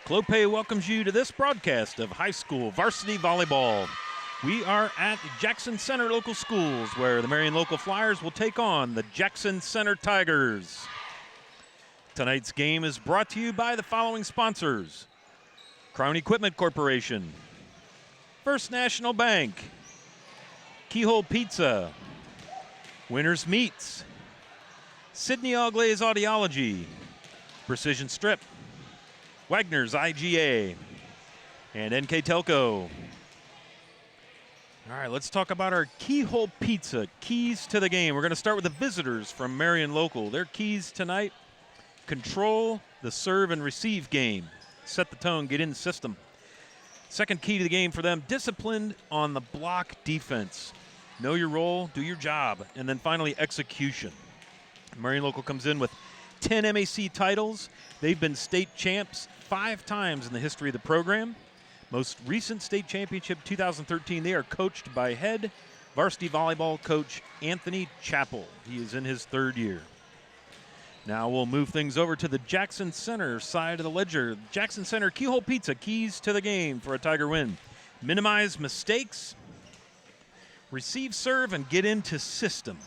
Clopay welcomes you to this broadcast of high school varsity volleyball. We are at Jackson Center Local Schools, where the Marion Local Flyers will take on the Jackson Center Tigers. Tonight's game is brought to you by the following sponsors: Crown Equipment Corporation, First National Bank, Keyhole Pizza, Winners Meats, Sydney All-Glaze Audiology, Precision Strip, Wagner's IGA, and NKTelco. All right, let's talk about our Keyhole Pizza, keys to the game. We're going to start with the visitors from Marion Local. Their keys tonight: control the serve and receive game. Set the tone, get in the system. Second key to the game for them: disciplined on the block defense. Know your role, do your job. And then finally, execution. Marion Local comes in with 10 MAC titles. They've been state champs 5 times in the history of the program. Most recent state championship, 2013, they are coached by head varsity volleyball coach Anthony Chappell. He is in his 3rd year. Now we'll move things over to the Jackson Center side of the ledger. Jackson Center Keyhole Pizza, keys to the game for a Tiger win: minimize mistakes, receive serve and get into system,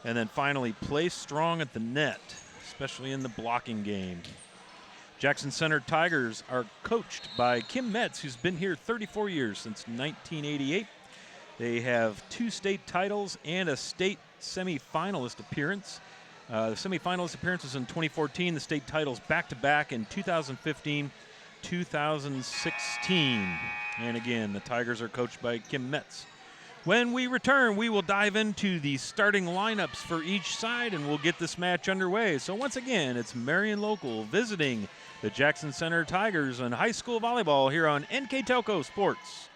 and then finally play strong at the net, especially in the blocking game. Jackson Center Tigers are coached by Kim Metz, who's been here 34 years, since 1988. They have 2 state titles and a state semifinalist appearance. The semifinalist appearance was in 2014, the state titles back-to-back in 2015, 2016. And again, the Tigers are coached by Kim Metz. When we return, we will dive into the starting lineups for each side, and we'll get this match underway. So once again, it's Marion Local visiting the Jackson Center Tigers in high school volleyball here on NKTelco Sports.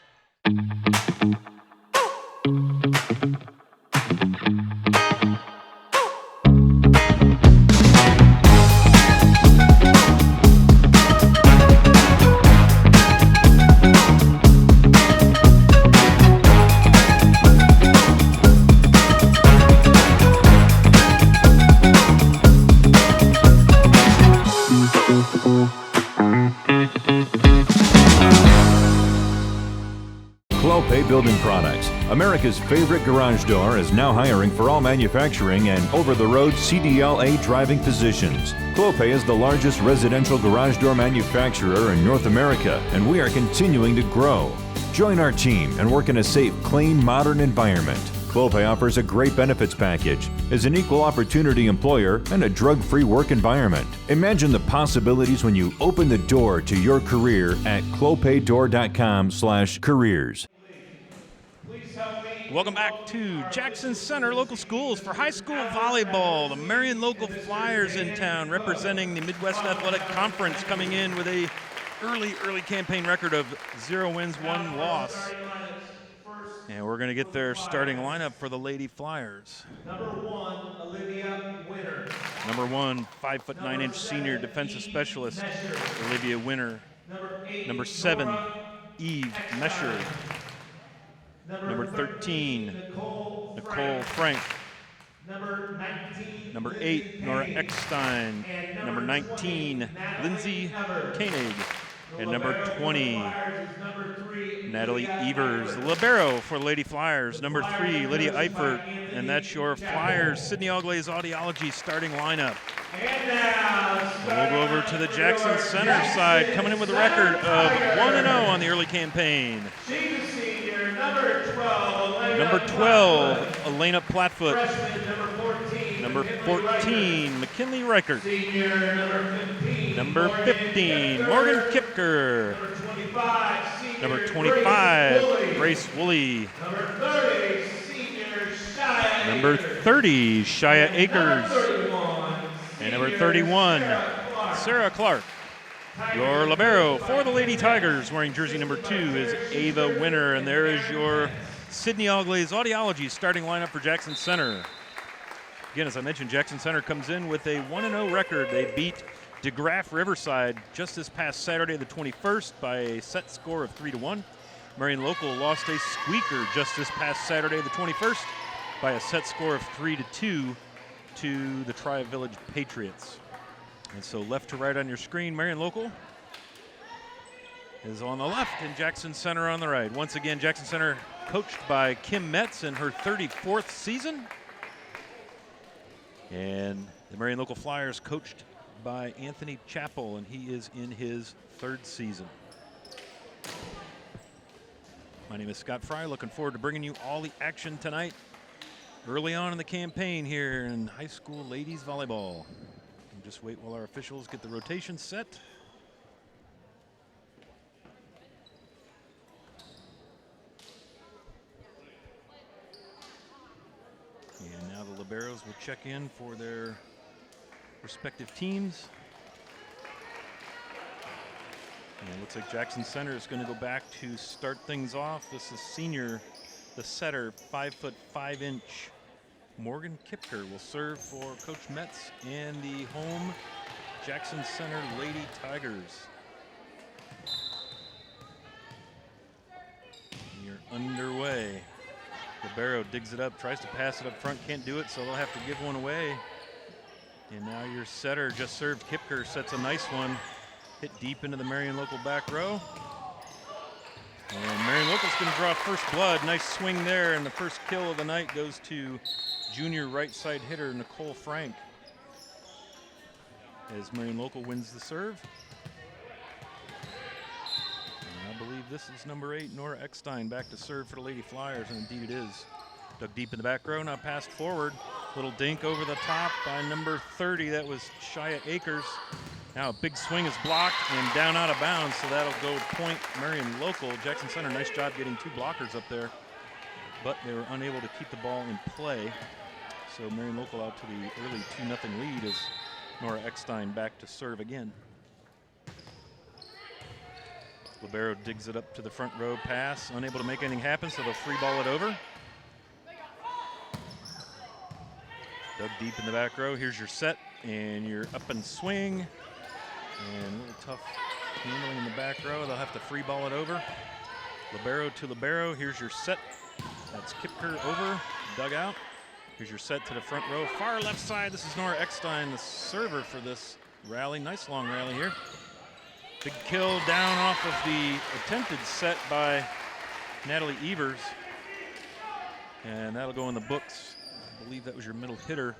Building Products, America's favorite garage door, is now hiring for all manufacturing and over-the-road CDLA driving positions. Clopay is the largest residential garage door manufacturer in North America, and we are continuing to grow. Join our team and work in a safe, clean, modern environment. Clopay offers a great benefits package, is an equal opportunity employer, and a drug-free work environment. Imagine the possibilities when you open the door to your career at clopaydoor.com/careers. Welcome back to Jackson Center Local Schools for high school volleyball. The Marion Local Flyers in town, representing the Midwest Athletic Conference, coming in with a early campaign record of 0 wins, 1 loss. And we're going to get their starting lineup for the Lady Flyers. Number 1, Olivia Winner. Number 1, 5'9" senior defensive specialist, Olivia Winner. Number 7, Eve Mesher. Number 13, Nicole Frank. Number 8, Nora Eckstein. Number 19, Lindsay Koenig. And number 20, Natalie Evers. Libero for Lady Flyers. Number 3, Lydia Eifert. And that's your Flyers Sydney All-Glaze Audiology starting lineup. We'll go over to the Jackson Center side, coming in with a record of 1-0 on the early campaign. Number 12, Elena Platfoot. Number 14, McKinley Reichert. Number 15, Morgan Kipker. Number 25, Grace Woolley. Number 30, Shia Akers. And number 31, Sarah Clark. Your libero for the Lady Tigers, wearing jersey number 2, is Ava Winner. And there is your Sydney All-Glaze Audiology starting lineup for Jackson Center. Again, as I mentioned, Jackson Center comes in with a 1-0 record. They beat DeGraff Riverside just this past Saturday, the 21st, by a set score of 3-1. Marion Local lost a squeaker just this past Saturday, the 21st, by a set score of 3-2 to the Tri-Village Patriots. And so left to right on your screen, Marion Local is on the left and Jackson Center on the right. Once again, Jackson Center coached by Kim Metz in her 34th season. And the Marion Local Flyers coached by Anthony Chappell, and he is in his 3rd season. My name is Scott Fry, looking forward to bringing you all the action tonight early on in the campaign here in high school ladies volleyball. And just wait while our officials get the rotation set. And now the liberos will check in for their respective teams. And it looks like Jackson Center is going to go back to start things off. This is senior, the setter, 5'5" Morgan Kipker will serve for Coach Metz and the home Jackson Center Lady Tigers. You're underway. Libero digs it up, tries to pass it up front, can't do it, so they'll have to give one away. And now your setter just served. Kipker sets a nice one. Hit deep into the Marion Local back row. And Marion Local's going to draw first blood. Nice swing there, and the first kill of the night goes to junior right side hitter Nicole Frank as Marion Local wins the serve. And I believe this is number 8, Nora Eckstein, back to serve for the Lady Flyers, and indeed it is. Dug deep in the back row, now passed forward. Little dink over the top by number 30, that was Shia Akers. Now a big swing is blocked and down out of bounds, so that'll go point Marion Local. Jackson Center, nice job getting 2 blockers up there, but they were unable to keep the ball in play. So Marion Local out to the early 2-0 lead as Nora Eckstein back to serve again. Libero digs it up to the front row pass, unable to make anything happen, so they'll free ball it over. Dug deep in the back row, here's your set, and your up and swing. And a little tough handling in the back row. They'll have to free ball it over. Libero to libero. Here's your set. That's Kipker over, dug out. Here's your set to the front row. Far left side, this is Nora Eckstein, the server for this rally. Nice long rally here. Big kill down off of the attempted set by Natalie Evers. And that'll go in the books. I believe that was your middle hitter,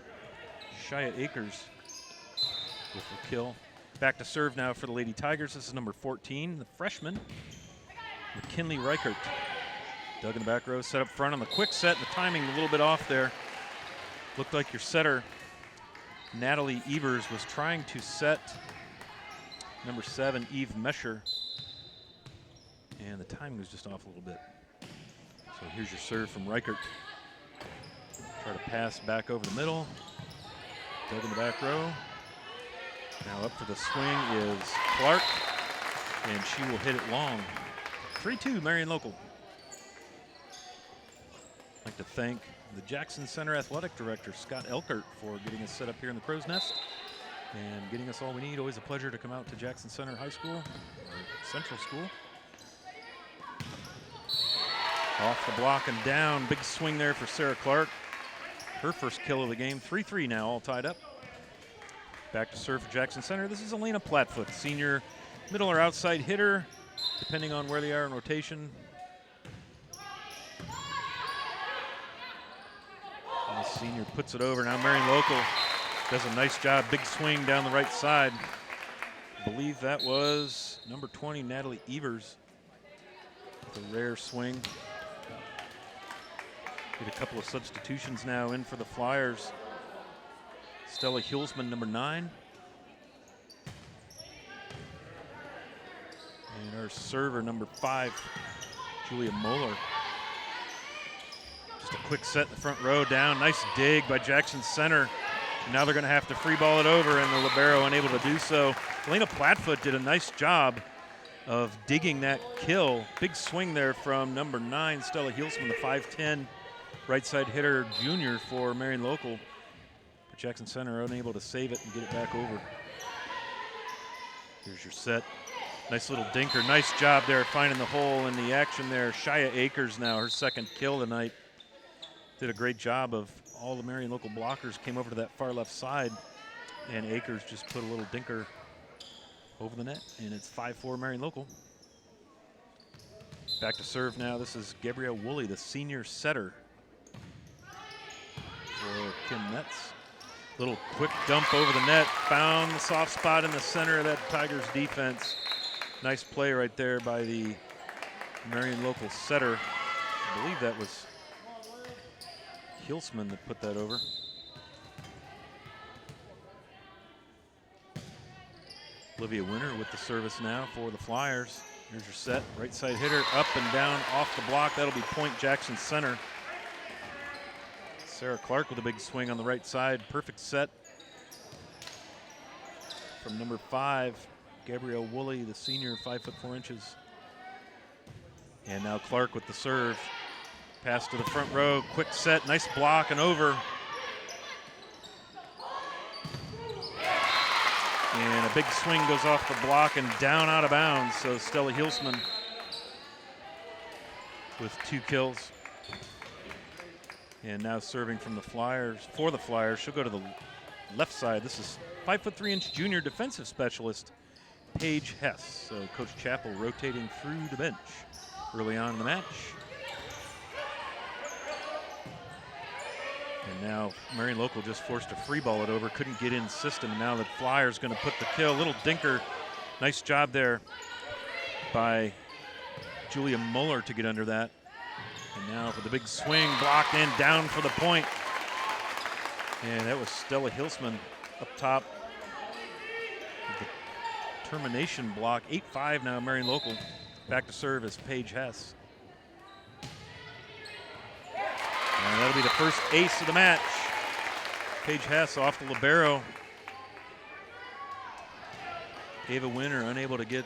Shia Akers, with the kill. Back to serve now for the Lady Tigers. This is number 14, the freshman, McKinley Reichert. Dug in the back row, set up front on the quick set. The timing a little bit off there. Looked like your setter, Natalie Evers, was trying to set number 7, Eve Mesher. And the timing was just off a little bit. So here's your serve from Reichert. Try to pass back over the middle. Dug in the back row. Now up for the swing is Clark, and she will hit it long. 3-2 Marion Local. I'd like to thank the Jackson Center Athletic Director, Scott Elkert, for getting us set up here in the Crow's Nest and getting us all we need. Always a pleasure to come out to Jackson Center High School, or Central School. Off the block and down. Big swing there for Sarah Clark. Her first kill of the game. 3-3 now, all tied up. Back to serve for Jackson Center. This is Elena Platfoot, senior middle or outside hitter, depending on where they are in rotation. And the senior puts it over. Now Marion Local does a nice job. Big swing down the right side. I believe that was number 20, Natalie Evers, with a rare swing. Get a couple of substitutions now in for the Flyers. Stella Hulsman, number 9. And our server, number 5, Julia Moeller. Just a quick set in the front row down. Nice dig by Jackson Center. Now they're going to have to free ball it over, and the libero unable to do so. Elena Platfoot did a nice job of digging that kill. Big swing there from number 9, Stella Hulsman, the 5'10", right side hitter junior for Marion Local. But Jackson Center unable to save it and get it back over. Here's your set. Nice little dinker. Nice job there finding the hole in the action there. Shia Akers now, her second kill tonight. Did a great job of all the Marion Local blockers came over to that far left side, and Akers just put a little dinker over the net, and it's 5-4 Marion Local. Back to serve now. This is Gabrielle Woolley, the senior setter for Kim Metz. Little quick dump over the net. Found the soft spot in the center of that Tigers defense. Nice play right there by the Marion local setter. I believe that was Hilsman that put that over. Olivia Winter with the service now for the Flyers. Here's your set, right side hitter, up and down off the block. That'll be point Jackson Center. Sarah Clark with a big swing on the right side. Perfect set from number 5, Gabrielle Woolley, the senior, 5'4". And now Clark with the serve. Pass to the front row, quick set, nice block and over. And a big swing goes off the block and down out of bounds. So Stella Hilsman with 2 kills. And now serving from the Flyers, for the Flyers. She'll go to the left side. This is 5'3" junior defensive specialist, Paige Hess. So Coach Chappell rotating through the bench early on in the match. And now Marion local just forced to free ball it over, couldn't get in system. And now the Flyers going to put the kill. Little dinker, nice job there by Julia Muller to get under that. And now for the big swing, blocked in, down for the point. And that was Stella Hilsman up top with the termination block. 8-5 now, Marion local. Back to serve is Paige Hess. And that'll be the first ace of the match. Paige Hess off the libero. Ava Winter unable to get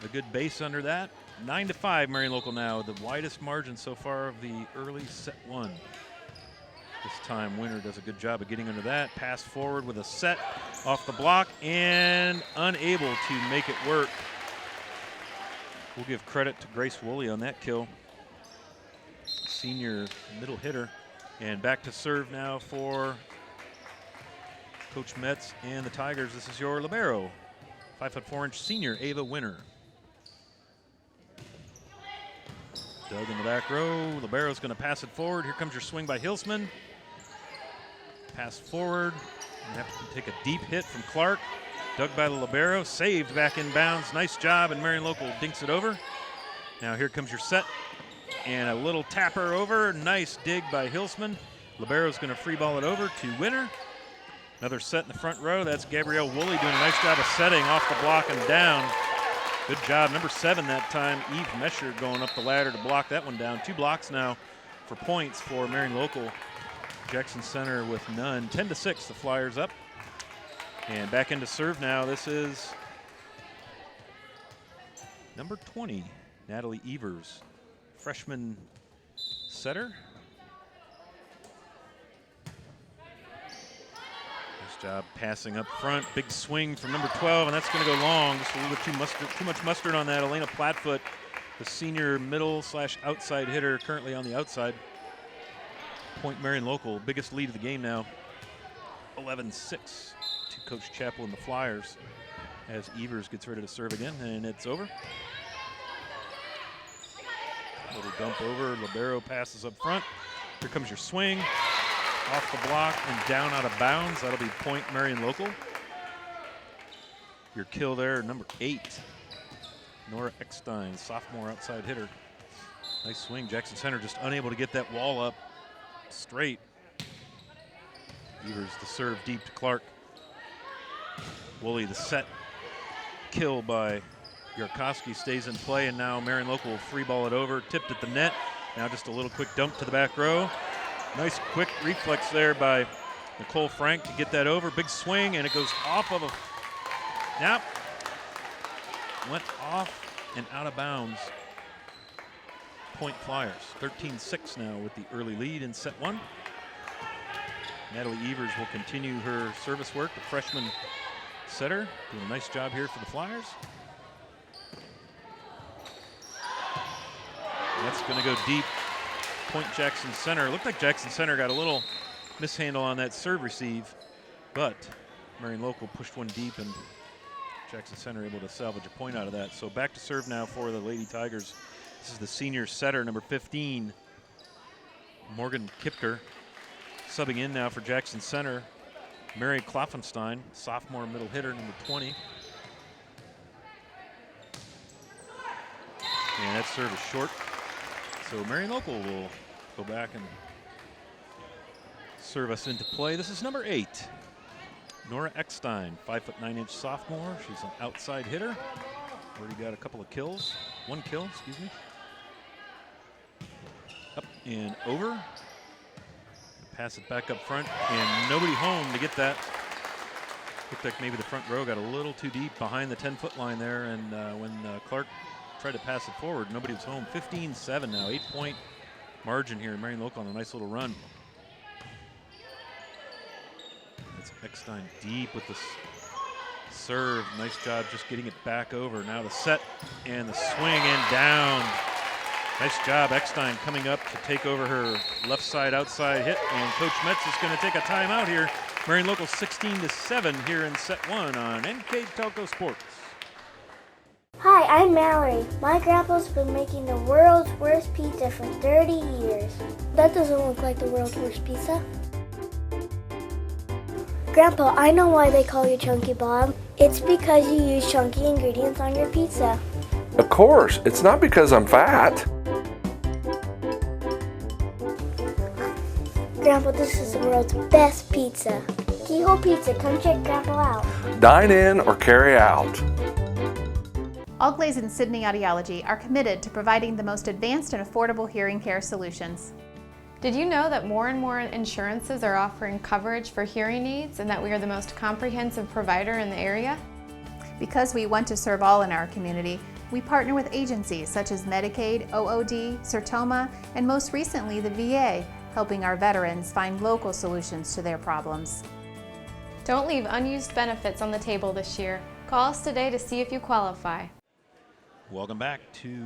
a good base under that. 9-5 Marion local now, the widest margin so far of the early set 1. This time Winter does a good job of getting under that. Pass forward with a set off the block and unable to make it work. We'll give credit to Grace Woolley on that kill. Senior middle hitter. And back to serve now for Coach Metz and the Tigers. This is your libero, 5'4" senior Ava Winter. Dug in the back row. Libero's going to pass it forward. Here comes your swing by Hilsman. Pass forward. You have to take a deep hit from Clark. Dug by the libero. Saved back in bounds. Nice job, and Marion local dinks it over. Now here comes your set. And a little tapper over. Nice dig by Hilsman. Libero's going to free ball it over to Winter. Another set in the front row. That's Gabrielle Woolley doing a nice job of setting off the block and down. Good job. Number 7 that time, Eve Mesher going up the ladder to block that one down. 2 blocks now for points for Marion local. Jackson Center with none. 10-6, the Flyers up. And back into serve now. This is number 20, Natalie Evers, freshman setter. Nice job passing up front. Big swing from number 12, and that's going to go long. Just a little bit too much mustard on that. Elena Plattfoot, the senior middle/outside hitter, currently on the outside. Point Marion local, biggest lead of the game now. 11-6 to Coach Chappell and the Flyers as Evers gets ready to serve again, and it's over. Little dump over, libero passes up front. Here comes your swing, off the block and down out of bounds. That'll be point Marion local. Your kill there, number 8, Nora Eckstein, sophomore outside hitter. Nice swing. Jackson Center just unable to get that wall up straight. Evers the serve deep to Clark. Woolley the set. Kill by Yarkowski stays in play, and now Marion local will free ball it over. Tipped at the net. Now just a little quick dump to the back row. Nice quick reflex there by Nicole Frank to get that over. Big swing, and it goes off of a... Now, went off and out of bounds. Point Flyers. 13-6 now with the early lead in set 1. Natalie Evers will continue her service work, the freshman setter. Doing a nice job here for the Flyers. That's going to go deep. Point Jackson Center. Looked like Jackson Center got a little mishandle on that serve receive, but Marion local pushed one deep, and Jackson Center able to salvage a point out of that. So back to serve now for the Lady Tigers. This is the senior setter, number 15, Morgan Kipker. Subbing in now for Jackson Center, Mary Kloffenstein, sophomore middle hitter, number 20. And that serve is short. So Marion Local will go back and serve us into play. This is number 8, Nora Eckstein, 5'9" sophomore. She's an outside hitter. Already got a couple of kills. 1 kill, excuse me. Up and over. Pass it back up front, and nobody home to get that. Looked like maybe the front row got a little too deep behind the 10-foot line there, and when Clark tried to pass it forward, nobody was home. 15-7 now, 8-point margin here. Marion Local on a nice little run. That's Eckstein deep with the serve. Nice job just getting it back over. Now the set and the swing and down. Nice job, Eckstein coming up to take over her left side outside hit, and Coach Metz is going to take a timeout here. Marion Local 16-7 here in set 1 on NKTelco Sports. Hi, I'm Mallory. My grandpa's been making the world's worst pizza for 30 years. That doesn't look like the world's worst pizza. Grandpa, I know why they call you Chunky Bob. It's because you use chunky ingredients on your pizza. Of course, it's not because I'm fat. Grandpa, this is the world's best pizza. Keyhole Pizza, come check Grandpa out. Dine in or carry out. Allglaze and Sydney Audiology are committed to providing the most advanced and affordable hearing care solutions. Did you know that more and more insurances are offering coverage for hearing aids and that we are the most comprehensive provider in the area? Because we want to serve all in our community, we partner with agencies such as Medicaid, OOD, Sertoma, and most recently the VA, helping our veterans find local solutions to their problems. Don't leave unused benefits on the table this year. Call us today to see if you qualify. Welcome back to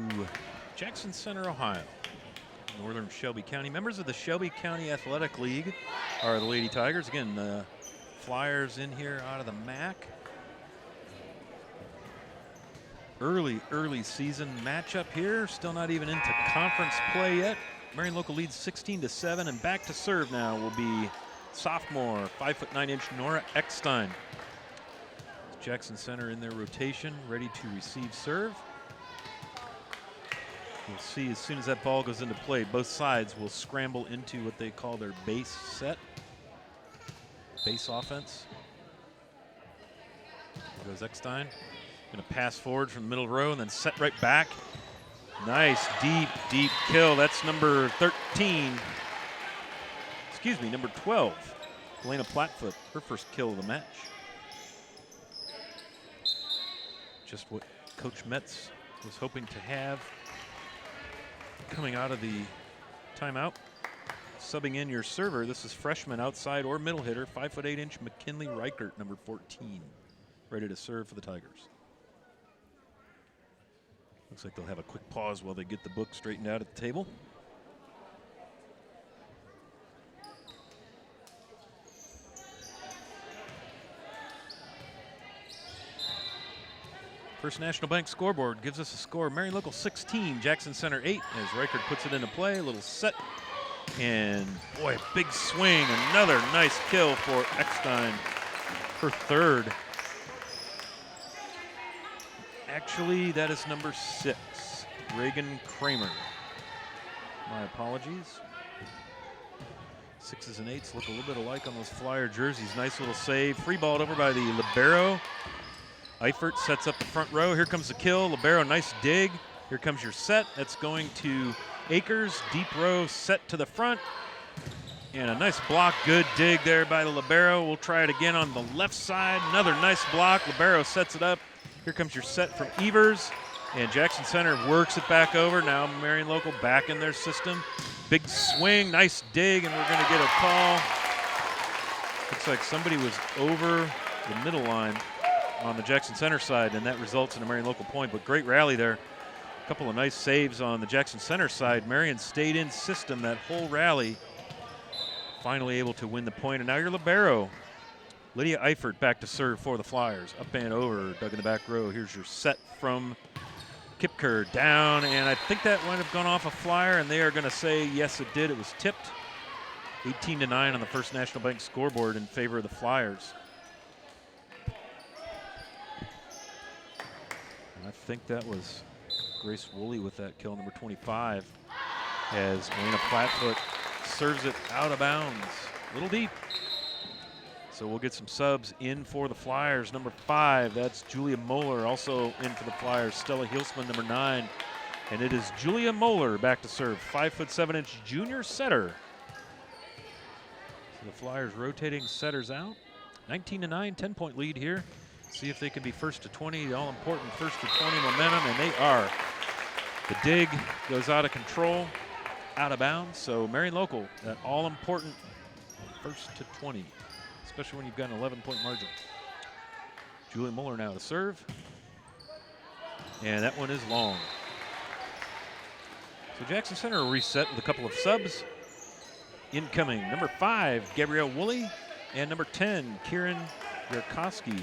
Jackson Center, Ohio. Northern Shelby County. Members of the Shelby County Athletic League are the Lady Tigers. Again, the Flyers in here out of the MAC. Early season matchup here. Still not even into conference play yet. Marion Local leads 16-7, and back to serve now will be sophomore, 5'9" Nora Eckstein. Jackson Center in their rotation, ready to receive serve. We'll see as soon as that ball goes into play, both sides will scramble into what they call their base set, base offense. There goes Eckstein. Going to pass forward from the middle row and then set right back. Nice, deep kill. That's number 13. Excuse me, number 12. Elena Plattfoot, her first kill of the match. Just what Coach Metz was hoping to have coming out of the timeout. Subbing in your server, this is freshman outside or middle hitter, 5'8" McKinley Reichert, number 14, ready to serve for the Tigers. Looks like they'll have a quick pause while they get the book straightened out at the table. First National Bank scoreboard gives us a score. Marion Local 16, Jackson Center 8, as Reichert puts it into play. A little set, and boy, big swing. Another nice kill for Eckstein, her third. Actually, that is number 6, Reagan Cramer. My apologies. 6s and 8s look a little bit alike on those Flyer jerseys. Nice little save. Free balled over by the libero. Eifert sets up the front row. Here comes the kill. Libero, nice dig. Here comes your set. That's going to Akers. Deep row set to the front. And a nice block. Good dig there by the libero. We'll try it again on the left side. Another nice block. Libero sets it up. Here comes your set from Evers. And Jackson Center works it back over. Now Marion Local back in their system. Big swing. Nice dig. And we're going to get a call. Looks like somebody was over the middle line on the Jackson Center side, and that results in a Marion Local point. But great rally there. A couple of nice saves on the Jackson Center side. Marion stayed in system that whole rally. Finally able to win the point. And now your libero, Lydia Eifert, back to serve for the Flyers. Up and over, dug in the back row. Here's your set from Kipker down, and I think that might have gone off a flyer, and they are going to say, yes, it did. It was tipped. 18-9 on the First National Bank scoreboard in favor of the Flyers. And I think that was Grace Woolley with that kill, number 25, as Elena Flatfoot serves it out of bounds. A little deep. So we'll get some subs in for the Flyers. Number 5, that's Julia Moeller, also in for the Flyers. Stella Hilsman, number 9. And it is Julia Moeller back to serve. 5'7" junior setter. So the Flyers rotating setters out. 19-9, 10-point lead here. See if they can be first to 20, the all-important first to 20 momentum, and they are. The dig goes out of control, out of bounds. So Marion Local, that all-important first to 20. Especially when you've got an 11-point margin. Julia Muller now to serve. And that one is long. So Jackson Center will reset with a couple of subs. Incoming, number 5, Gabrielle Woolley, and number 10, Kieran Yarkowski.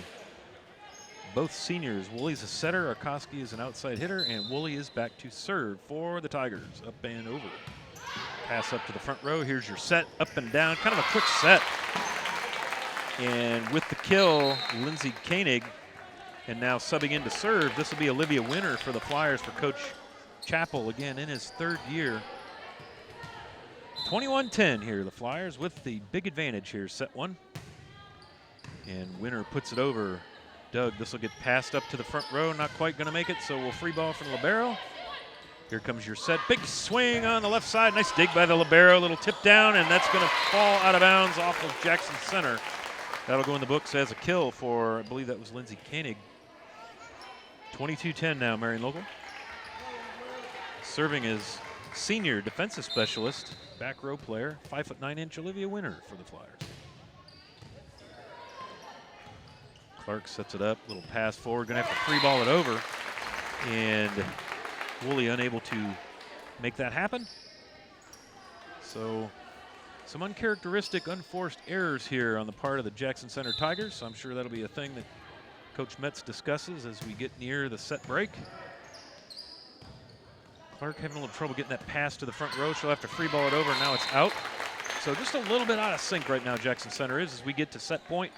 Both seniors. Woolley's a setter, Yarkowski is an outside hitter, and Woolley is back to serve for the Tigers. Up and over. Pass up to the front row. Here's your set, up and down. Kind of a quick set. And with the kill, Lindsay Koenig, and now subbing in to serve. This will be Olivia Winter for the Flyers for Coach Chappell, again in his 3rd year. 21-10 here, the Flyers with the big advantage here, set 1. And Winter puts it over. Doug, this will get passed up to the front row, not quite going to make it, so we'll free ball from the libero. Here comes your set, big swing on the left side, nice dig by the libero, little tip down, and that's going to fall out of bounds off of Jackson Center. That'll go in the books as a kill for, I believe that was Lindsay Koenig. 22-10 now, Marion Local. Serving is senior defensive specialist, back row player, 5'9" Olivia Winter for the Flyers. Clark sets it up, little pass forward, gonna have to free ball it over. And Woolley unable to make that happen. So some uncharacteristic, unforced errors here on the part of the Jackson Center Tigers. So I'm sure that'll be a thing that Coach Metz discusses as we get near the set break. Clark having a little trouble getting that pass to the front row. She'll have to free ball it over, and now it's out. So just a little bit out of sync right now, Jackson Center is, as we get to set point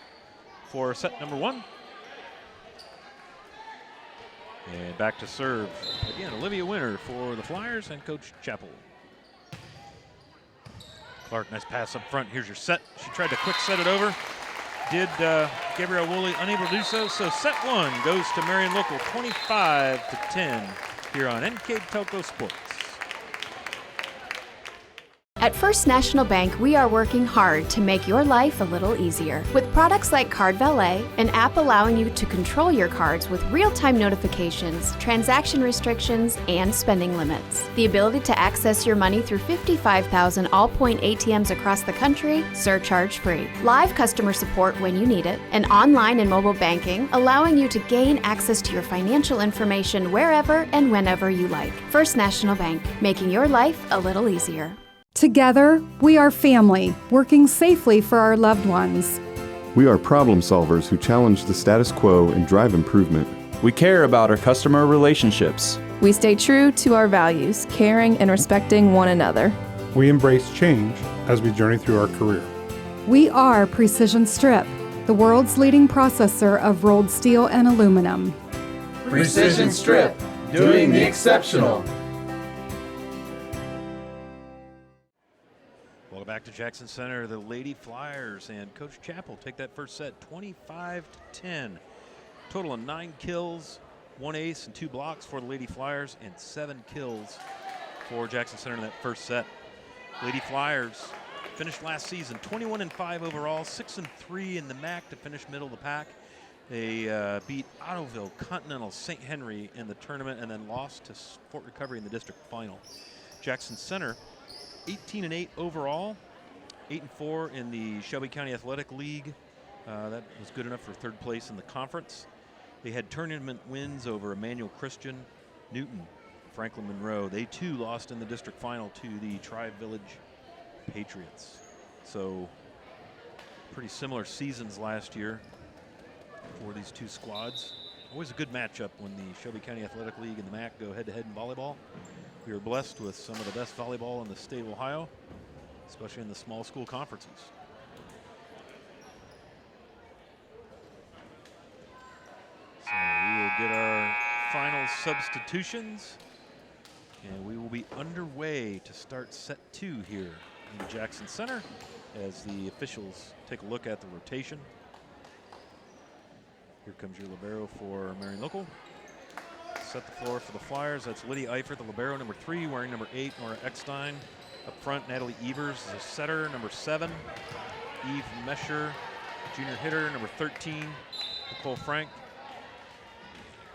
for set number 1. And back to serve, again, Olivia Winter for the Flyers and Coach Chappell. Clark, nice pass up front. Here's your set. She tried to quick set it over. Did Gabrielle Woolley, unable to do so. So set 1 goes to Marion Local, 25-10 here on NKTelco Sports. At First National Bank, we are working hard to make your life a little easier. With products like Card Valet, an app allowing you to control your cards with real-time notifications, transaction restrictions, and spending limits. The ability to access your money through 55,000 all-point ATMs across the country, surcharge-free. Live customer support when you need it. And online and mobile banking, allowing you to gain access to your financial information wherever and whenever you like. First National Bank, making your life a little easier. Together, we are family, working safely for our loved ones. We are problem solvers who challenge the status quo and drive improvement. We care about our customer relationships. We stay true to our values, caring and respecting one another. We embrace change as we journey through our career. We are Precision Strip, the world's leading processor of rolled steel and aluminum. Precision Strip, doing the exceptional. Back to Jackson Center, the Lady Flyers and Coach Chappell take that first set 25-10. Total of 9 kills, 1 ace and 2 blocks for the Lady Flyers, and 7 kills for Jackson Center in that first set. Lady Flyers finished last season 21-5 overall, 6-3 in the MAC to finish middle of the pack. They beat Ottoville, Continental, St. Henry in the tournament, and then lost to Fort Recovery in the district final. Jackson Center 18-8 overall, 8-4 in the Shelby County Athletic League. That was good enough for 3rd place in the conference. They had tournament wins over Emmanuel Christian, Newton, Franklin Monroe. They too lost in the district final to the Tri-Village Patriots. So pretty similar seasons last year for these two squads. Always a good matchup when the Shelby County Athletic League and the MAC go head-to-head in volleyball. We are blessed with some of the best volleyball in the state of Ohio, especially in the small school conferences. So we will get our final substitutions, and we will be underway to start set 2 here in Jackson Center as the officials take a look at the rotation. Here comes your libero for Marion Local. Set the floor for the Flyers. That's Lydia Eifert, the libero, number 3, wearing number 8, Nora Eckstein. Up front, Natalie Evers is a setter, number 7. Eve Mesher, junior hitter, number 13. Nicole Frank.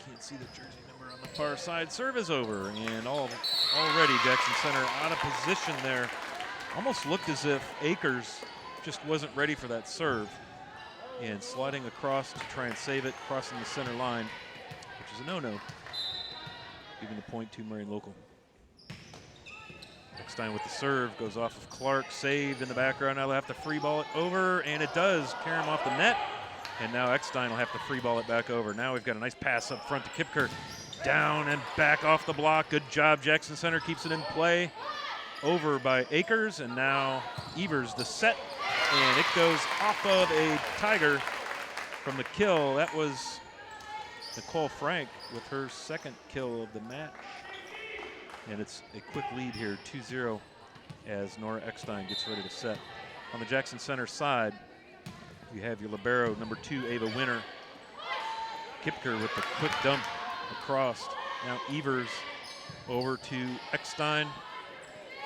Can't see the jersey number on the far side. Serve is over, and already Jackson Center out of position there. Almost looked as if Akers just wasn't ready for that serve. And sliding across to try and save it, crossing the center line, which is a no-no. Giving the point to Marion Local. Eckstein with the serve, goes off of Clark, saved in the background. Now they'll have to free ball it over, and it does. Karam off the net, and now Eckstein will have to free ball it back over. Now we've got a nice pass up front to Kipker. Down and back off the block. Good job, Jackson Center keeps it in play. Over by Akers, and now Evers the set, and it goes off of a Tiger from the kill. That was Nicole Frank with her second kill of the match. And it's a quick lead here, 2-0, as Nora Eckstein gets ready to set. On the Jackson Center side, you have your libero, number 2, Ava Winter. Kipker with the quick dump across. Now Evers over to Eckstein.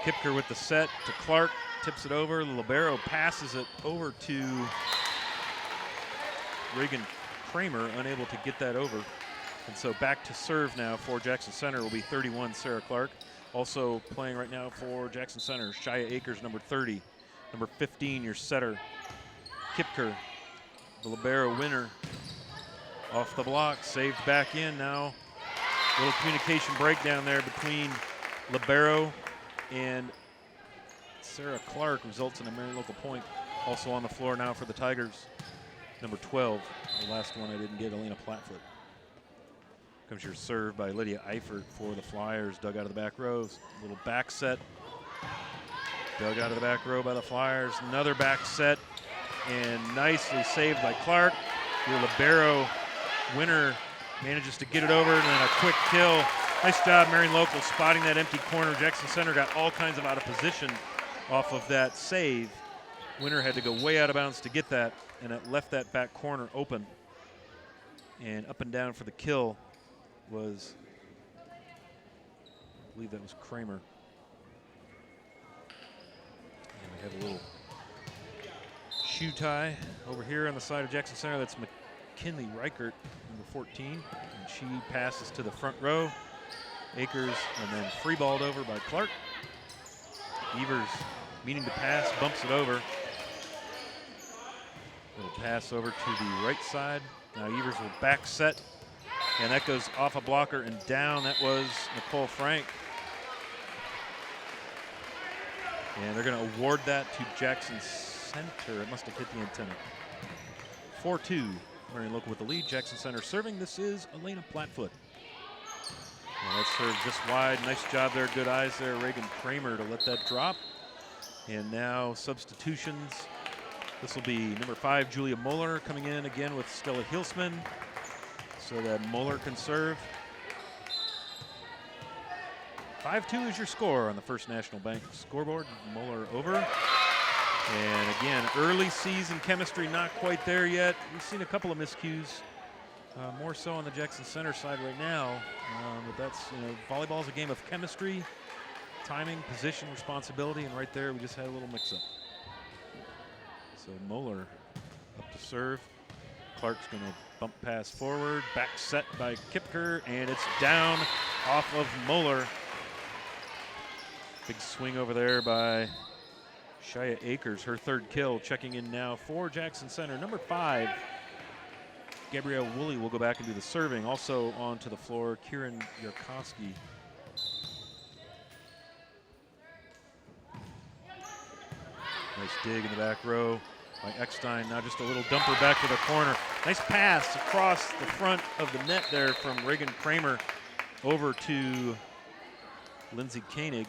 Kipker with the set to Clark, tips it over. The libero passes it over to Reagan Cramer, unable to get that over. And so back to serve now for Jackson Center will be 31, Sarah Clark. Also playing right now for Jackson Center, Shia Akers, number 30. Number 15, your setter, Kipker. The libero Winner off the block, saved back in now. Little communication breakdown there between libero and Sarah Clark results in a Marion Local point. Also on the floor now for the Tigers, number 12. The last one I didn't get, Elena Platfoot. Comes your serve by Lydia Eifert for the Flyers, dug out of the back rows. Little back set, dug out of the back row by the Flyers. Another back set, and nicely saved by Clark. Your libero Winner manages to get it over, and then a quick kill. Nice job, Marion Local, spotting that empty corner. Jackson Center got all kinds of out of position off of that save. Winner had to go way out of bounds to get that, and it left that back corner open. And up and down for the kill was, I believe that was Cramer. And we have a little shoe tie over here on the side of Jackson Center. That's McKinley Reichert, number 14, and she passes to the front row. Akers, and then free balled over by Clark. Evers meaning to pass, bumps it over. Little pass over to the right side. Now Evers will back set, and that goes off a blocker and down. That was Nicole Frank. And they're going to award that to Jackson Center. It must have hit the antenna. 4-2, Marion Local with the lead. Jackson Center serving. This is Elena Platfoot. And that serve just wide. Nice job there. Good eyes there. Reagan Cramer to let that drop. And now substitutions. This will be number 5, Julia Moeller, coming in again with Stella Hilsman so that Moeller can serve. 5-2 is your score on the First National Bank scoreboard. Moeller over. And again, early season chemistry not quite there yet. We've seen a couple of miscues. More so on the Jackson Center side right now, but that's, volleyball is a game of chemistry, timing, position, responsibility, and right there we just had a little mix-up. So Moeller up to serve. Clark's going to bump pass forward, back set by Kipker, and it's down off of Moeller. Big swing over there by Shia Akers, her third kill, checking in now for Jackson Center. Number 5. Gabrielle Woolley will go back and do the serving. Also onto the floor, Kieran Yarkowski. Nice dig in the back row. by Eckstein. Now just a little dumper back to the corner. Nice pass across the front of the net there from Reagan Cramer over to Lindsay Koenig.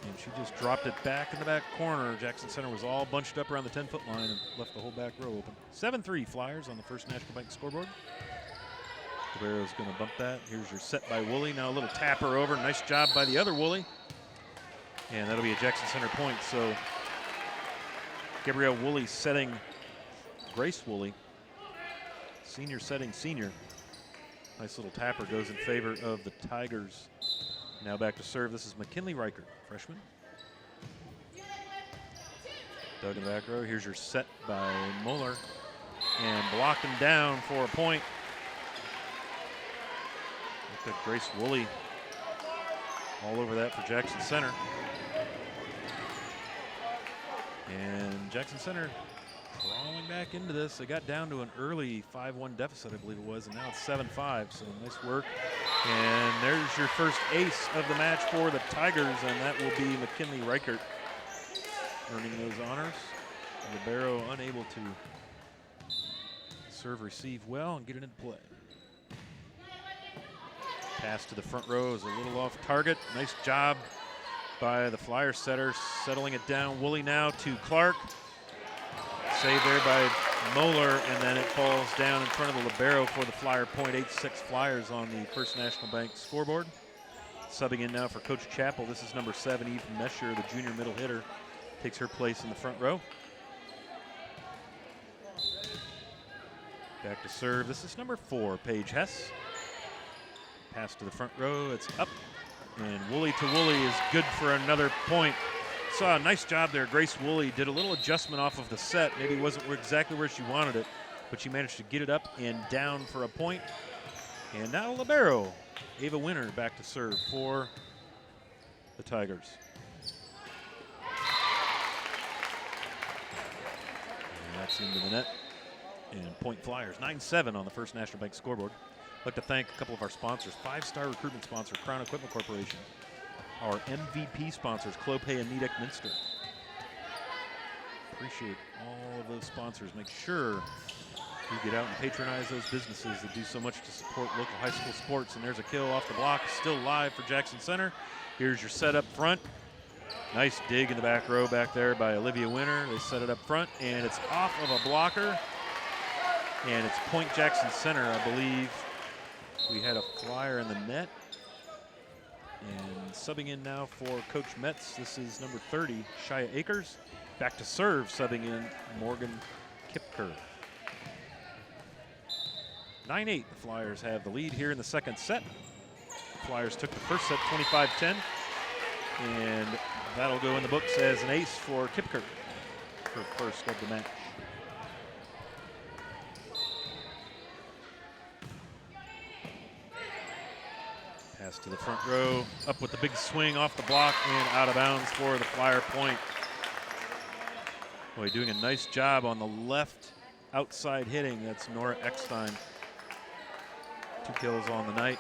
And she just dropped it back in the back corner. Jackson Center was all bunched up around the 10-foot line and left the whole back row open. 7-3 Flyers on the First National Bank scoreboard. Libero's going to bump that. Here's your set by Woolley. Now a little tapper over. Nice job by the other Woolley. And that'll be a Jackson Center point. So Gabrielle Woolley setting Grace Woolley. Senior setting senior. Nice little tapper goes in favor of the Tigers. Now back to serve. This is McKinley Reichert, freshman. Dug in the back row. Here's your set by Mueller. And blocked him down for a point. Look at Grace Woolley all over that for Jackson Center. And Jackson Center crawling back into this. They got down to an early 5-1 deficit, I believe it was, and now it's 7-5, so nice work. And there's your first ace of the match for the Tigers, and that will be McKinley Reichert earning those honors. Libero unable to serve, receive well, and get it into play. Pass to the front row is a little off target. Nice job by the Flyer setter, settling it down. Woolley now to Clark. Save there by Moeller, and then it falls down in front of the libero for the Flyer point. 8-6 Flyers on the First National Bank scoreboard. Subbing in now for Coach Chappell. This is number 7, Eve Mesher, the junior middle hitter. Takes her place in the front row. Back to serve. This is number 4, Paige Hess. Pass to the front row. It's up. And Woolley to Woolley is good for another point. Saw a nice job there. Grace Woolley did a little adjustment off of the set. Maybe wasn't exactly where she wanted it, but she managed to get it up and down for a point. And now libero, Ava Winter, back to serve for the Tigers. And that's into the net. And point Flyers, 9-7 on the First National Bank scoreboard. I'd like to thank a couple of our sponsors. 5-star recruitment sponsor, Crown Equipment Corporation. Our MVP sponsors, Clopay and Nedick Minster. Appreciate all of those sponsors. Make sure you get out and patronize those businesses that do so much to support local high school sports. And there's a kill off the block, still live for Jackson Center. Here's your set up front. Nice dig in the back row back there by Olivia Winter. They set it up front, and it's off of a blocker. And it's point Jackson Center, I believe. We had a Flyer in the net. And subbing in now for Coach Metz, this is number 30, Shia Akers. Back to serve, subbing in Morgan Kipker. 9-8, the Flyers have the lead here in the second set. The Flyers took the first set 25-10. And that'll go in the books as an ace for Kipker, her first of the match. Pass to the front row, up with the big swing off the block and out of bounds for the Flyer point. Boy, doing a nice job on the left outside hitting. That's Nora Eckstein. 2 kills on the night.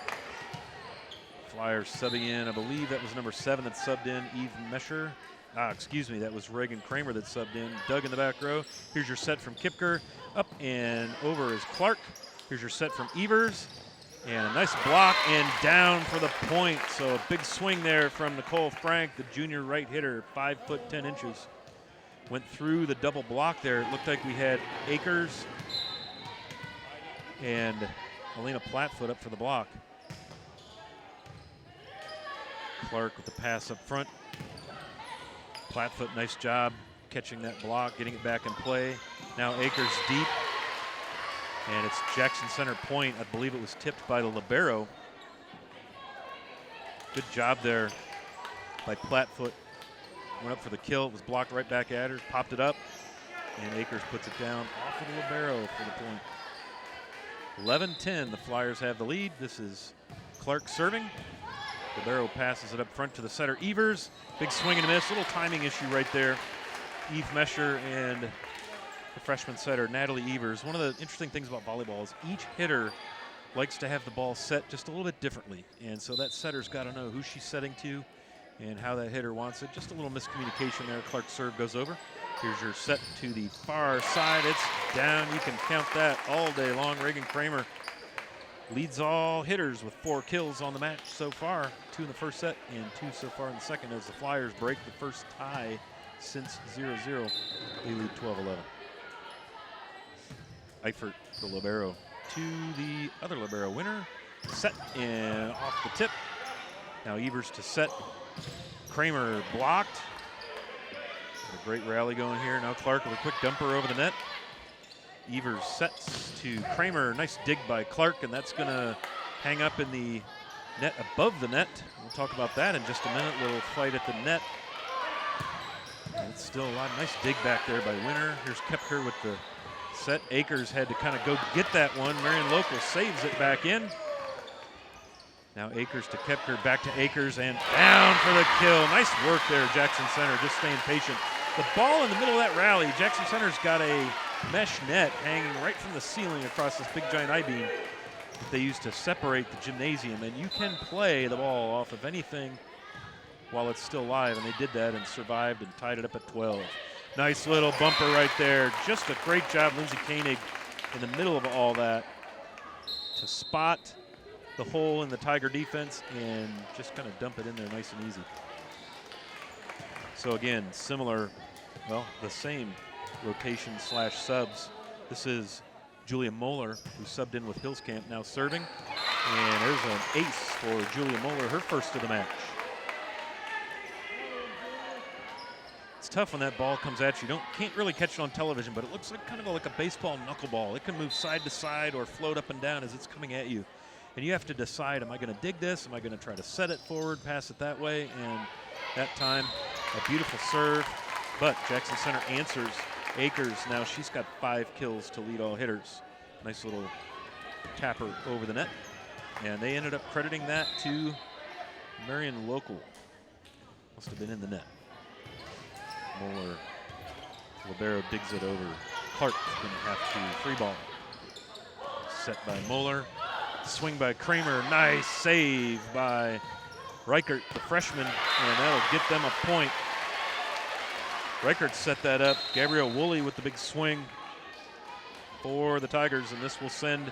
Flyers subbing in, I believe that was number 7 that subbed in, Eve Mesher. Excuse me, that was Reagan Cramer that subbed in. Doug in the back row. Here's your set from Kipker. Up and over is Clark. Here's your set from Evers. And a nice block and down for the point. So a big swing there from Nicole Frank, the junior right hitter, 5'10". Went through the double block there. It looked like we had Akers and Elena Plattfoot up for the block. Clark with the pass up front. Plattfoot, nice job catching that block, getting it back in play. Now Akers deep. And it's Jackson Center point. I believe it was tipped by the libero. Good job there by Plattfoot. Went up for the kill. It was blocked right back at her. Popped it up. And Akers puts it down off of the libero for the point. 11-10. The Flyers have the lead. This is Clark serving. Libero passes it up front to the setter, Evers. Big swing and a miss. Little timing issue right there. Eve Mesher and the freshman setter, Natalie Evers. One of the interesting things about volleyball is each hitter likes to have the ball set just a little bit differently. And so that setter's got to know who she's setting to and how that hitter wants it. Just a little miscommunication there. Clark's serve goes over. Here's your set to the far side. It's down. You can count that all day long. Reagan Cramer leads all hitters with 4 kills on the match so far. 2 in the first set and 2 so far in the second as the Flyers break the first tie since 0-0. They lead 12-11. Eifert, the libero, to the other libero winner. Set and off the tip. Now Evers to set. Cramer blocked. A great rally going here. Now Clark with a quick dumper over the net. Evers sets to Cramer. Nice dig by Clark, and that's going to hang up in the net above the net. We'll talk about that in just a minute. Little fight at the net. And it's still alive. Nice dig back there by Winter. Here's Kepker with the set. Akers had to kind of go get that one. Marion Local saves it back in. Now Akers to Kepker, back to Akers, and down for the kill. Nice work there, Jackson Center, just staying patient. The ball in the middle of that rally, Jackson Center's got a mesh net hanging right from the ceiling across this big giant I-beam that they use to separate the gymnasium, and you can play the ball off of anything while it's still live, and they did that and survived and tied it up at 12. Nice little bumper right there. Just a great job, Lindsey Koenig, in the middle of all that to spot the hole in the Tiger defense and just kind of dump it in there nice and easy. So again, similar, well, the same rotation slash subs. This is Julia Moeller, who subbed in with Hillscamp, now serving. And there's an ace for Julia Moeller, her first of the match. It's tough when that ball comes at you. Can't really catch it on television, but it looks like kind of like a baseball knuckleball. It can move side to side or float up and down as it's coming at you. And you have to decide, am I going to dig this? Am I going to try to set it forward, pass it that way? And that time, a beautiful serve. But Jackson Center answers. Akers, now she's got 5 kills to lead all hitters. Nice little tapper over the net. And they ended up crediting that to Marion Local. Must have been in the net. Moeller, libero digs it over. Clark's going to have to free ball. Set by Moeller. Swing by Cramer. Nice save by Reichert, the freshman, and that'll get them a point. Reichert set that up. Gabrielle Woolley with the big swing for the Tigers, and this will send,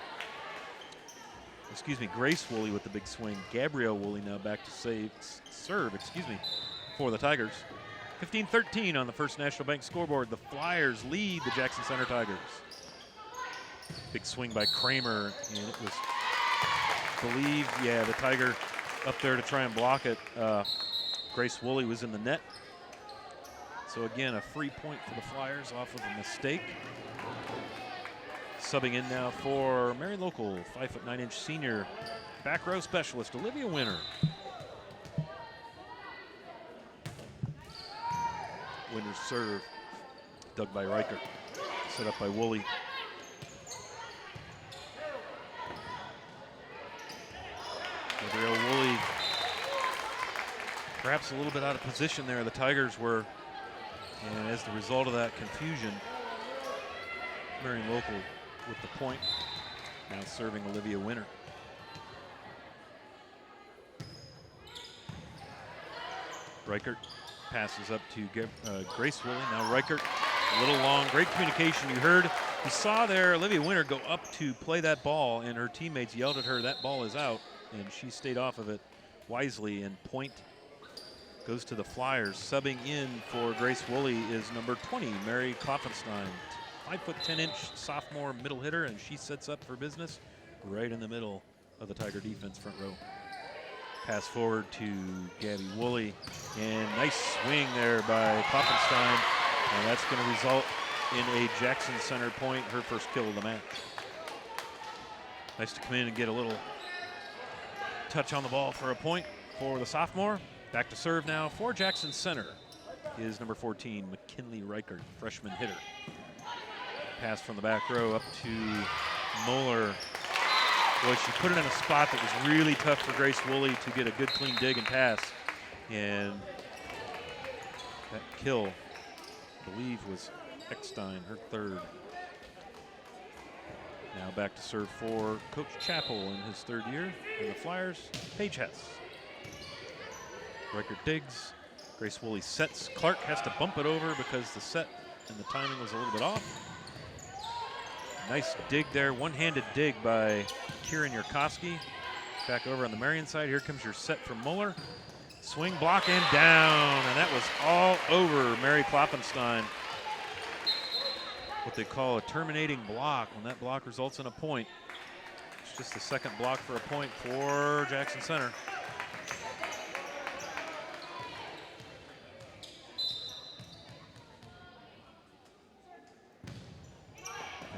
Grace Woolley with the big swing. Gabrielle Woolley now back to serve, for the Tigers. 15-13 on the First National Bank scoreboard. The Flyers lead the Jackson Center Tigers. Big swing by Cramer, and it was, the Tiger up there to try and block it. Grace Woolley was in the net. So again, a free point for the Flyers off of a mistake. Subbing in now for Marion Local, 5'9" senior back row specialist, Olivia Winter. Winter's serve, dug by Reichert, set up by Woolley. Gabrielle Woolley, perhaps a little bit out of position there. The Tigers were, and as the result of that confusion, Marion Local with the point, now serving Olivia Winter. Reichert passes up to Grace Woolley. Now Reichert, a little long, great communication. You saw there Olivia Winter go up to play that ball, and her teammates yelled at her, that ball is out, and she stayed off of it wisely, and point goes to the Flyers. Subbing in for Grace Woolley is number 20, Mary Klopfenstein. 5'10" sophomore middle hitter, and she sets up for business right in the middle of the Tiger defense front row. Pass forward to Gabby Woolley, and nice swing there by Klopfenstein, and that's going to result in a Jackson Center point, her first kill of the match. Nice to come in and get a little touch on the ball for a point for the sophomore. Back to serve now for Jackson Center is number 14, McKinley Reichert, freshman hitter. Pass from the back row up to Moeller. Boy, she put it in a spot that was really tough for Grace Woolley to get a good clean dig and pass. And that kill, I believe, was Eckstein, her third. Now back to serve for Coach Chappell in his third year. And the Flyers, Paige Hess. Reichert digs. Grace Woolley sets. Clark has to bump it over because the set and the timing was a little bit off. Nice dig there, one-handed dig by Kieran Yurkowski. Back over on the Marion side. Here comes your set from Muller. Swing, block, and down. And that was all over Mary Klopfenstein. What they call a terminating block when that block results in a point. It's just the second block for a point for Jackson Center.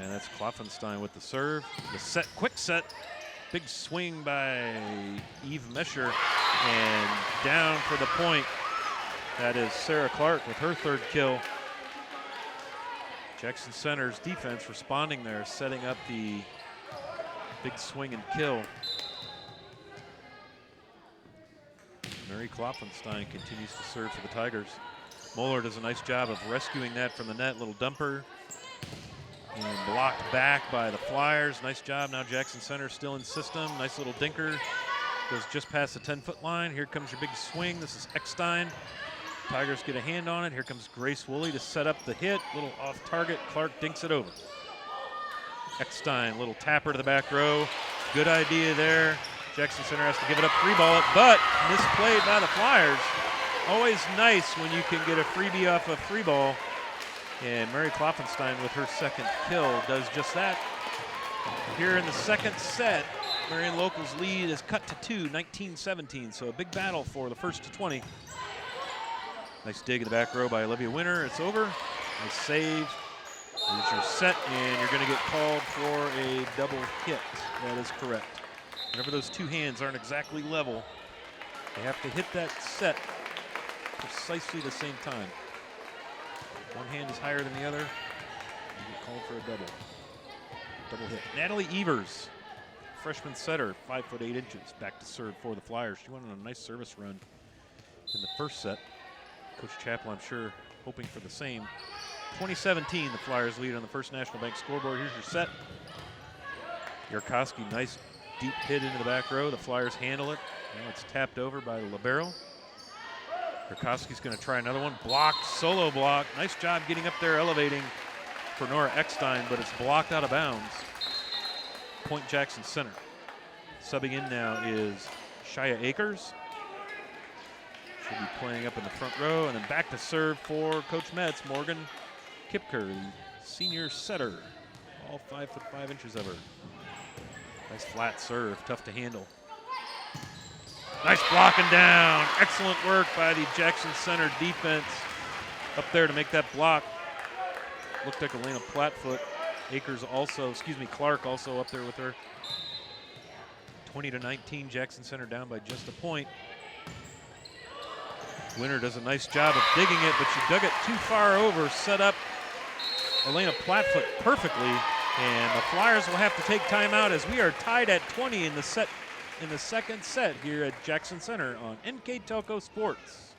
And that's Klopfenstein with the serve. The set, quick set. Big swing by Eve Mesher, and down for the point. That is Sarah Clark with her third kill. Jackson Center's defense responding there, setting up the big swing and kill. Mary Klopfenstein continues to serve for the Tigers. Moeller does a nice job of rescuing that from the net, little dumper. And blocked back by the Flyers. Nice job. Now Jackson Center still in system. Nice little dinker. Goes just past the 10-foot line. Here comes your big swing. This is Eckstein. Tigers get a hand on it. Here comes Grace Woolley to set up the hit. Little off target. Clark dinks it over. Eckstein, little tapper to the back row. Good idea there. Jackson Center has to give it up, free ball it, but misplayed by the Flyers. Always nice when you can get a freebie off a free ball. And Mary Klopfenstein with her second kill does just that. Here in the second set, Marion Local's lead is cut to 2, 19-17. So a big battle for the first to 20. Nice dig in the back row by Olivia Winter. It's over. Nice save. There's your set, and you're going to get called for a double hit. That is correct. Whenever those two hands aren't exactly level, they have to hit that set precisely the same time. One hand is higher than the other. You get called for a double hit. Natalie Evers, freshman setter, 5'8" back to serve for the Flyers. She went on a nice service run in the first set. Coach Chappell, I'm sure, hoping for the same. 2017, the Flyers lead on the First National Bank scoreboard. Here's your set. Yurkowski, nice deep hit into the back row. The Flyers handle it. Now it's tapped over by the libero. Yurkowski's going to try another one. Blocked, solo block. Nice job getting up there, elevating for Nora Eckstein, but it's blocked out of bounds. Point Jackson Center. Subbing in now is Shia Akers. She'll be playing up in the front row, and then back to serve for Coach Metz, Morgan Kipker, the senior setter. All 5'5" of her. Nice flat serve, tough to handle. Nice blocking down. Excellent work by the Jackson Center defense up there to make that block. Looked like Elena Plattfoot. Akers also, Clark also up there with her. 20-19, Jackson Center down by just a point. Winter does a nice job of digging it, but she dug it too far over, set up Elena Plattfoot perfectly, and the Flyers will have to take timeout as we are tied at 20 in the second set here at Jackson Center on NKTelco Sports.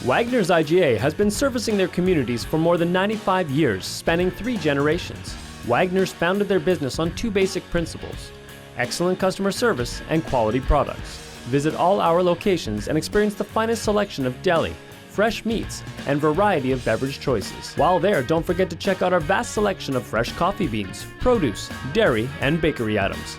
Wagner's IGA has been servicing their communities for more than 95 years, spanning 3 generations. Wagner's founded their business on 2 basic principles: excellent customer service and quality products. Visit all our locations and experience the finest selection of deli, fresh meats, and variety of beverage choices. While there, don't forget to check out our vast selection of fresh coffee beans, produce, dairy, and bakery items.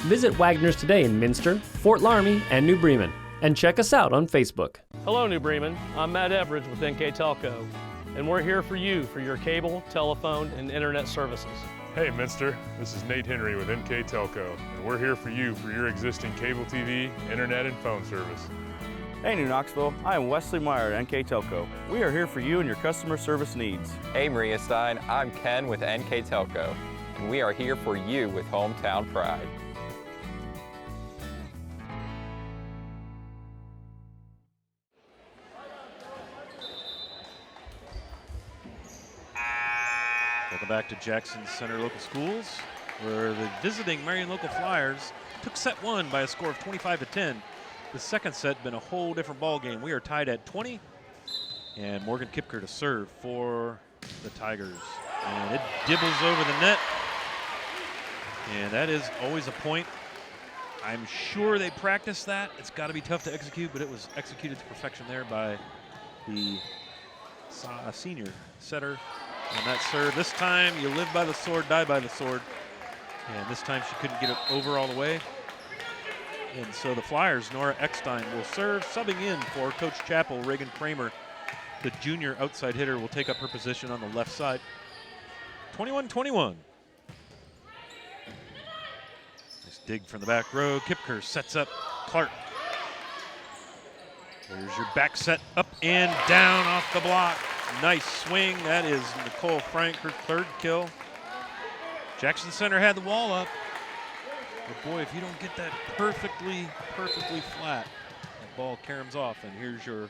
Visit Wagner's today in Minster, Fort Laramie, and New Bremen, and check us out on Facebook. Hello, New Bremen. I'm Matt Everidge with NKTelco, and we're here for you for your cable, telephone, and internet services. Hey, Minster. This is Nate Henry with NKTelco, and we're here for you for your existing cable TV, internet, and phone service. Hey, New Knoxville. I am Wesley Meyer at NKTelco. We are here for you and your customer service needs. Hey, Maria Stein. I'm Ken with NKTelco, and we are here for you with hometown pride. Welcome back to Jackson Center Local Schools, where the visiting Marion Local Flyers took set 1 by a score of 25-10. The second set been a whole different ball game. We are tied at 20, and Morgan Kipker to serve for the Tigers. And it dibbles over the net, and that is always a point. I'm sure they practiced that. It's got to be tough to execute, but it was executed to perfection there by the a senior setter. And that serve, this time you live by the sword, die by the sword. And this time she couldn't get it over all the way. And so the Flyers, Nora Eckstein will serve, subbing in for Coach Chappell. Reagan Cramer, the junior outside hitter, will take up her position on the left side. 21-21. Nice dig from the back row. Kipker sets up Clark. There's your back set, up and down off the block. Nice swing. That is Nicole Frank, her third kill. Jackson Center had the wall up. But boy, if you don't get that perfectly flat, that ball caroms off. And here's your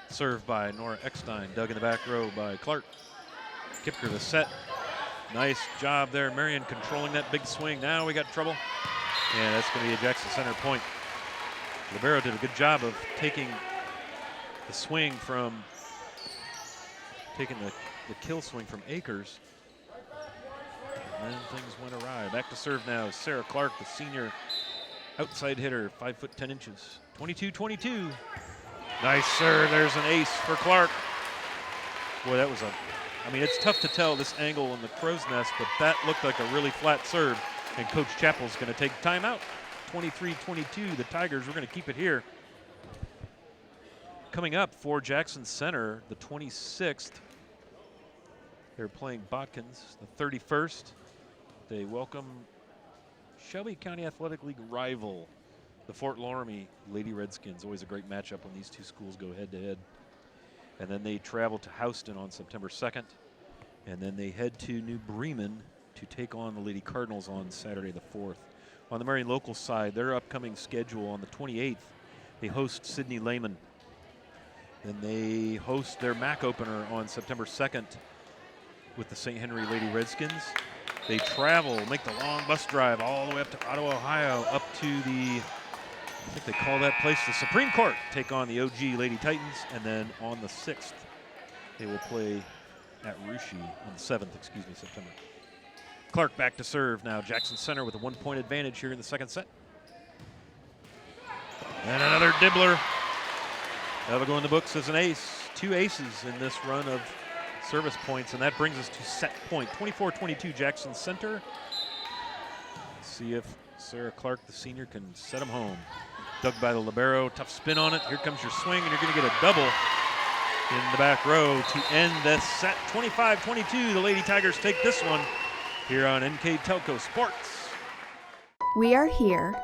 serve by Nora Eckstein, dug in the back row by Clark. Kipker the set. Nice job there. Marion controlling that big swing. Now we got trouble. And that's going to be a Jackson Center point. Libero did a good job of taking the swing from, taking the kill swing from Akers. And then things went awry. Back to serve now is Sarah Clark, the senior outside hitter, 5'10". 22-22. Nice serve. There's an ace for Clark. Boy, that was I mean, it's tough to tell this angle in the crow's nest, but that looked like a really flat serve. And Coach Chappell's going to take timeout. 23-22. The Tigers, we're going to keep it here. Coming up for Jackson Center, the 26th. They're playing Botkins, the 31st. They welcome Shelby County Athletic League rival, the Fort Loramie Lady Redskins. Always a great matchup when these two schools go head-to-head. And then they travel to Houston on September 2nd. And then they head to New Bremen to take on the Lady Cardinals on Saturday the 4th. On the Marion local side, their upcoming schedule on the 28th, they host Sidney Lehman. Then they host their MAC opener on September 2nd with the St. Henry Lady Redskins. They travel, make the long bus drive all the way up to Ottawa, Ohio, up to the, I think they call that place the Supreme Court, take on the OG Lady Titans. And then on the 6th, they will play at Russia on the 7th, September. Clark back to serve now. Jackson Center with a 1-point advantage here in the second set. And another dibbler. That'll go in the books as an ace. 2 aces in this run of service points, and that brings us to set point. 24-22 Jackson Center. Let's see if Sarah Clark, the senior, can set them home. Dug by the libero. Tough spin on it. Here comes your swing, and you're going to get a double in the back row to end this set. 25-22. The Lady Tigers take this one here on NKTelco Sports. We are here,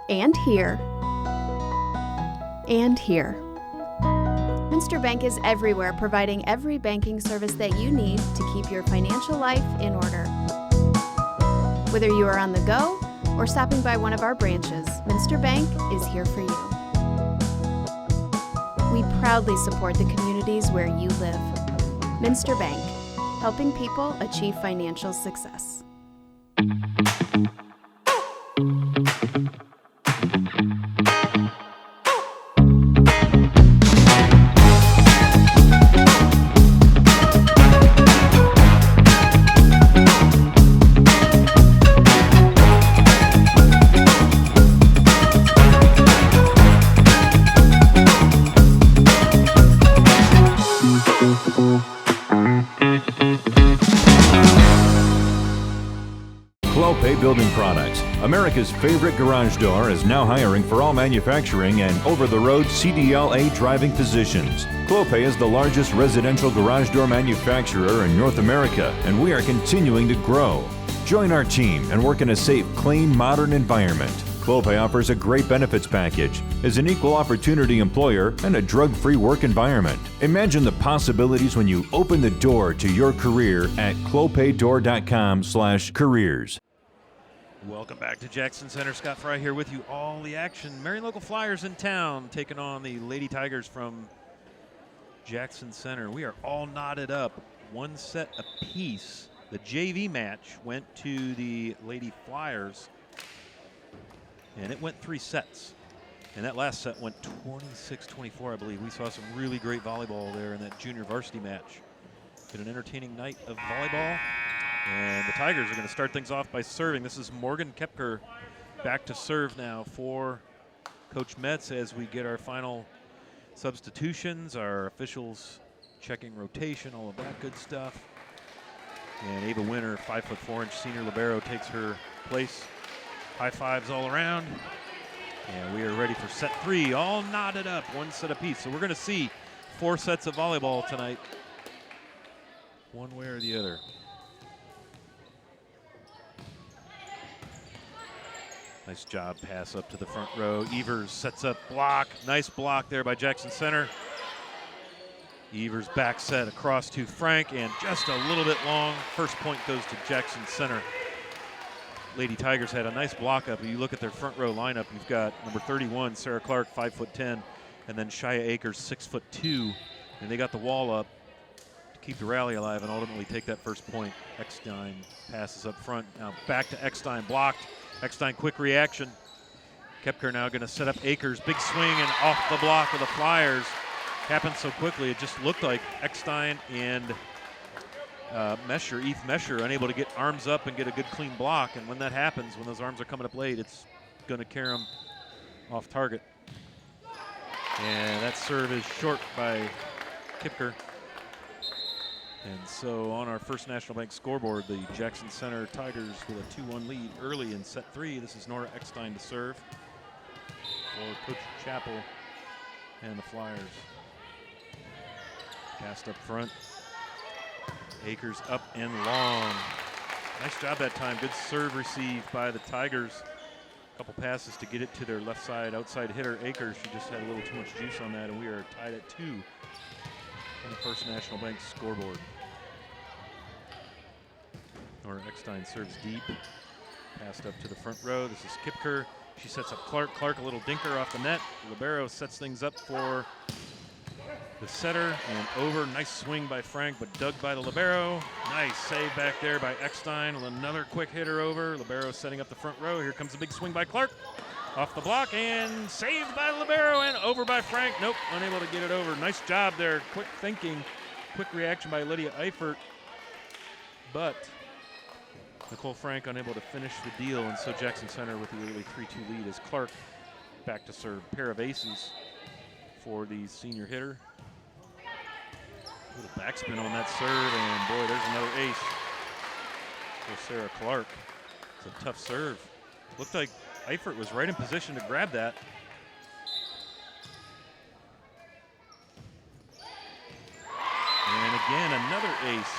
and here, and here. Minster Bank is everywhere, providing every banking service that you need to keep your financial life in order. Whether you are on the go or stopping by one of our branches, Minster Bank is here for you. We proudly support the communities where you live. Minster Bank, helping people achieve financial success. Building Products, America's favorite garage door, is now hiring for all manufacturing and over-the-road CDLA driving positions. Clopay is the largest residential garage door manufacturer in North America, and we are continuing to grow. Join our team and work in a safe, clean, modern environment. Clopay offers a great benefits package, is an equal opportunity employer, and a drug-free work environment. Imagine the possibilities when you open the door to your career at clopaydoor.com/careers. Welcome back to Jackson Center. Scott Fry here with you. All the action. Marion local Flyers in town taking on the Lady Tigers from Jackson Center. We are all knotted up. 1 set apiece. The JV match went to the Lady Flyers, and it went 3 sets. And that last set went 26-24, I believe. We saw some really great volleyball there in that junior varsity match. Been an entertaining night of volleyball. And the Tigers are going to start things off by serving. This is Morgan Kepker back to serve now for Coach Metz as we get our final Substitutions, our officials checking rotation, all of that good stuff. And Ava Winter, 5'4" senior libero, takes her place. High fives all around. And we are ready for set 3, all knotted up, one set apiece. So we're going to see 4 sets of volleyball tonight, one way or the other. Nice job, pass up to the front row. Evers sets up block. Nice block there by Jackson Center. Evers back set across to Frank, and just a little bit long. First point goes to Jackson Center. Lady Tigers had a nice block up. You look at their front row lineup, you've got number 31, Sarah Clark, 5'10", and then Shia Akers, 6'2", and they got the wall up to keep the rally alive and ultimately take that first point. Eckstein passes up front. Now back to Eckstein, blocked. Eckstein, quick reaction. Kepker now going to set up Akers. Big swing and off the block of the Flyers. Happened so quickly, it just looked like Eckstein and Eve Mesher, unable to get arms up and get a good clean block. And when that happens, when those arms are coming up late, it's going to carry them off target. And that serve is short by Kipker. And so on our First National Bank scoreboard, the Jackson Center Tigers with a 2-1 lead early in set 3. This is Nora Eckstein to serve for Coach Chappell and the Flyers. Cast up front. Akers up and long. Nice job that time. Good serve received by the Tigers. A couple passes to get it to their left side outside hitter Akers. She just had a little too much juice on that, and we are tied at 2 on the First National Bank scoreboard. Nora Eckstein serves deep. Passed up to the front row. This is Kipker. She sets up Clark. Clark a little dinker off the net. Libero sets things up for the setter and over. Nice swing by Frank, but dug by the libero. Nice save back there by Eckstein. Another quick hitter over. Libero setting up the front row. Here comes a big swing by Clark. Off the block and saved by the libero and over by Frank. Nope, unable to get it over. Nice job there. Quick thinking, quick reaction by Lydia Eifert. But Nicole Frank unable to finish the deal, and so Jackson Center with the early 3-2 lead as Clark back to serve. Pair of aces for the senior hitter. Little backspin on that serve, and boy, there's another ace for Sarah Clark. It's a tough serve. Looked like Eifert was right in position to grab that. And again, another ace.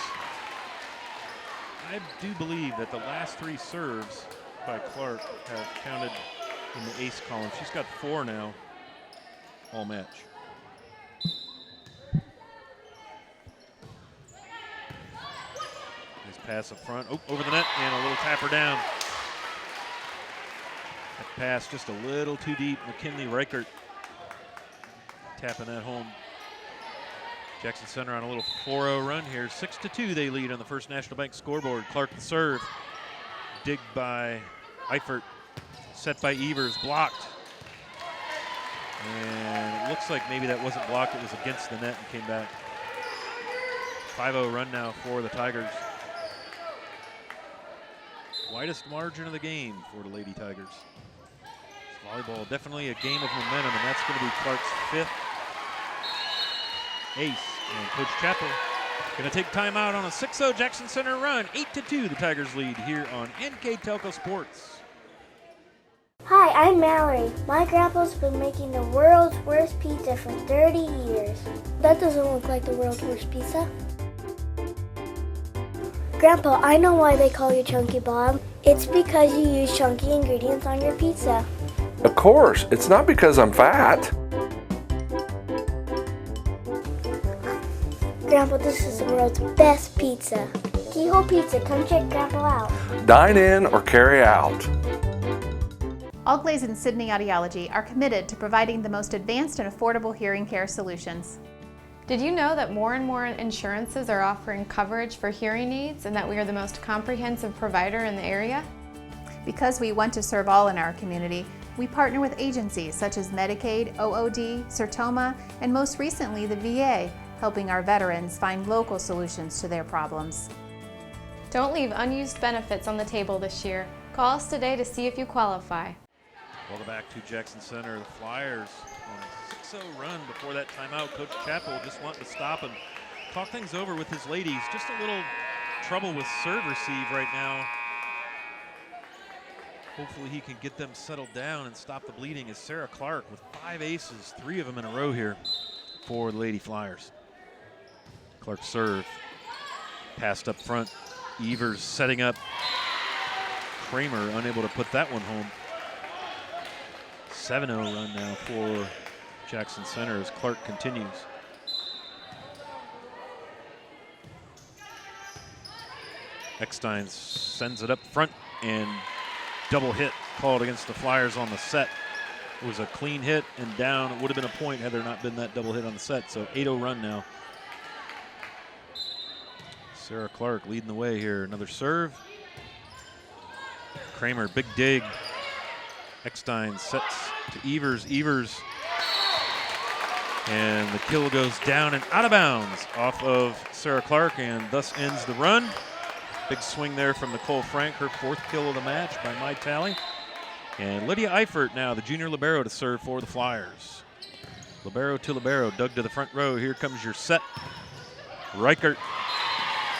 I do believe that the last 3 serves by Clark have counted in the ace column. She's got 4 now, all match. Nice pass up front, over the net, and a little tapper down. That pass just a little too deep. McKinley Reichert tapping that home. Jackson Center on a little 4-0 run here. 6-2 they lead on the First National Bank scoreboard. Clark the serve. Digged by Eifert. Set by Evers. Blocked. And it looks like maybe that wasn't blocked. It was against the net and came back. 5-0 run now for the Tigers. Widest margin of the game for the Lady Tigers. Volleyball, definitely a game of momentum, and that's going to be Clark's 5th ace. And Coach Chappell going to take time out on a 6-0 Jackson Center run. 8-2 the Tigers lead here on NKTelco Sports. Hi, I'm Mallory. My grandpa's been making the world's worst pizza for 30 years. That doesn't look like the world's worst pizza. Grandpa, I know why they call you Chunky Bob. It's because you use chunky ingredients on your pizza. Of course, it's not because I'm fat. Grandpa, this is the world's best pizza. Keyhole Pizza, come check Grandpa out. Dine in or carry out. Allglaze and Sydney Audiology are committed to providing the most advanced and affordable hearing care solutions. Did you know that more and more insurances are offering coverage for hearing needs and that we are the most comprehensive provider in the area? Because we want to serve all in our community, we partner with agencies such as Medicaid, OOD, Sertoma, and most recently the VA, helping our veterans find local solutions to their problems. Don't leave unused benefits on the table this year. Call us today to see if you qualify. Welcome back to Jackson Center. The Flyers on a 6-0 run before that timeout. Coach Chappell just wanting to stop and talk things over with his ladies. Just a little trouble with serve receive right now. Hopefully he can get them settled down and stop the bleeding, as Sarah Clark with 5 aces, 3 of them in a row here for the Lady Flyers. Clark serve, passed up front. Evers setting up. Cramer unable to put that one home. 7-0 run now for Jackson Center as Clark continues. Eckstein sends it up front and double hit called against the Flyers on the set. It was a clean hit and down. It would have been a point had there not been that double hit on the set. So 8-0 run now. Sarah Clark leading the way here. Another serve. Cramer, big dig. Eckstein sets to Evers. Evers. And the kill goes down and out of bounds off of Sarah Clark, and thus ends the run. Big swing there from Nicole Frank, her 4th kill of the match by my tally. And Lydia Eifert now, the junior libero, to serve for the Flyers. Libero to libero, dug to the front row. Here comes your set. Reichert,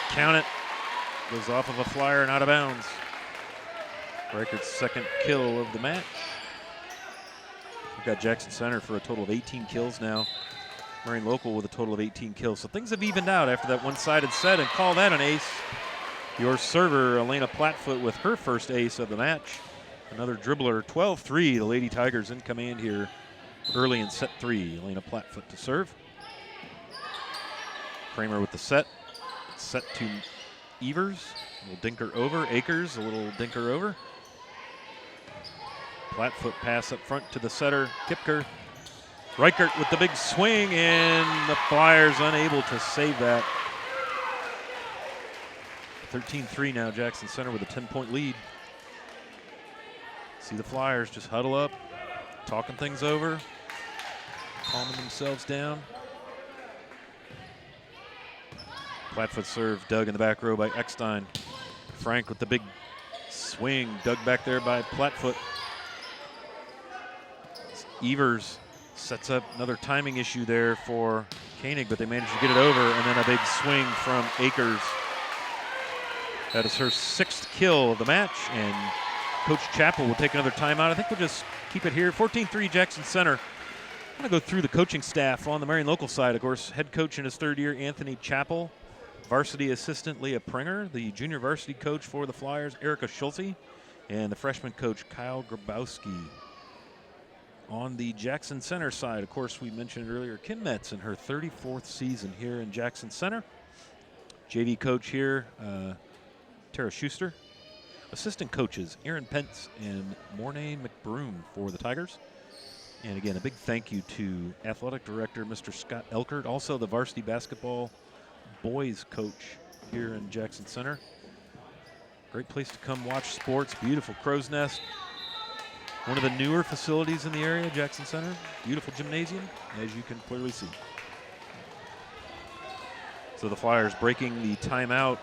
count it. Goes off of a Flyer and out of bounds. Reichert's 2nd kill of the match. We've got Jackson Center for a total of 18 kills now. Marion Local with a total of 18 kills. So things have evened out after that one-sided set, and call that an ace. Your server, Elena Plattfoot, with her 1st ace of the match. Another dribbler, 12-3. The Lady Tigers in command here early in set 3. Elena Plattfoot to serve. Cramer with the set. Set to Evers. A little dinker over. Akers, a little dinker over. Plattfoot pass up front to the setter, Kipker. Reichert with the big swing, and the Flyers unable to save that. 13-3 now, Jackson Center with a 10-point lead. See the Flyers just huddle up, talking things over, calming themselves down. Plattfoot serve, dug in the back row by Eckstein. Frank with the big swing, dug back there by Plattfoot. Evers sets up another timing issue there for Koenig, but they managed to get it over, and then a big swing from Akers. That is her 6th kill of the match, and Coach Chappell will take another timeout. I think we'll just keep it here. 14-3 Jackson Center. I'm going to go through the coaching staff on the Marion Local side. Of course, head coach in his 3rd year, Anthony Chappell. Varsity assistant, Leah Pringer. The junior varsity coach for the Flyers, Erica Schulze. And the freshman coach, Kyle Grabowski. On the Jackson Center side, of course, we mentioned earlier, Kim Metz in her 34th season here in Jackson Center. JV coach here, Tara Schuster. Assistant coaches, Aaron Pence and Mornay McBroom for the Tigers. And again, a big thank you to athletic director, Mr. Scott Elkert, also the varsity basketball boys coach here in Jackson Center. Great place to come watch sports, beautiful crow's nest. One of the newer facilities in the area, Jackson Center. Beautiful gymnasium, as you can clearly see. So the Flyers breaking the timeout.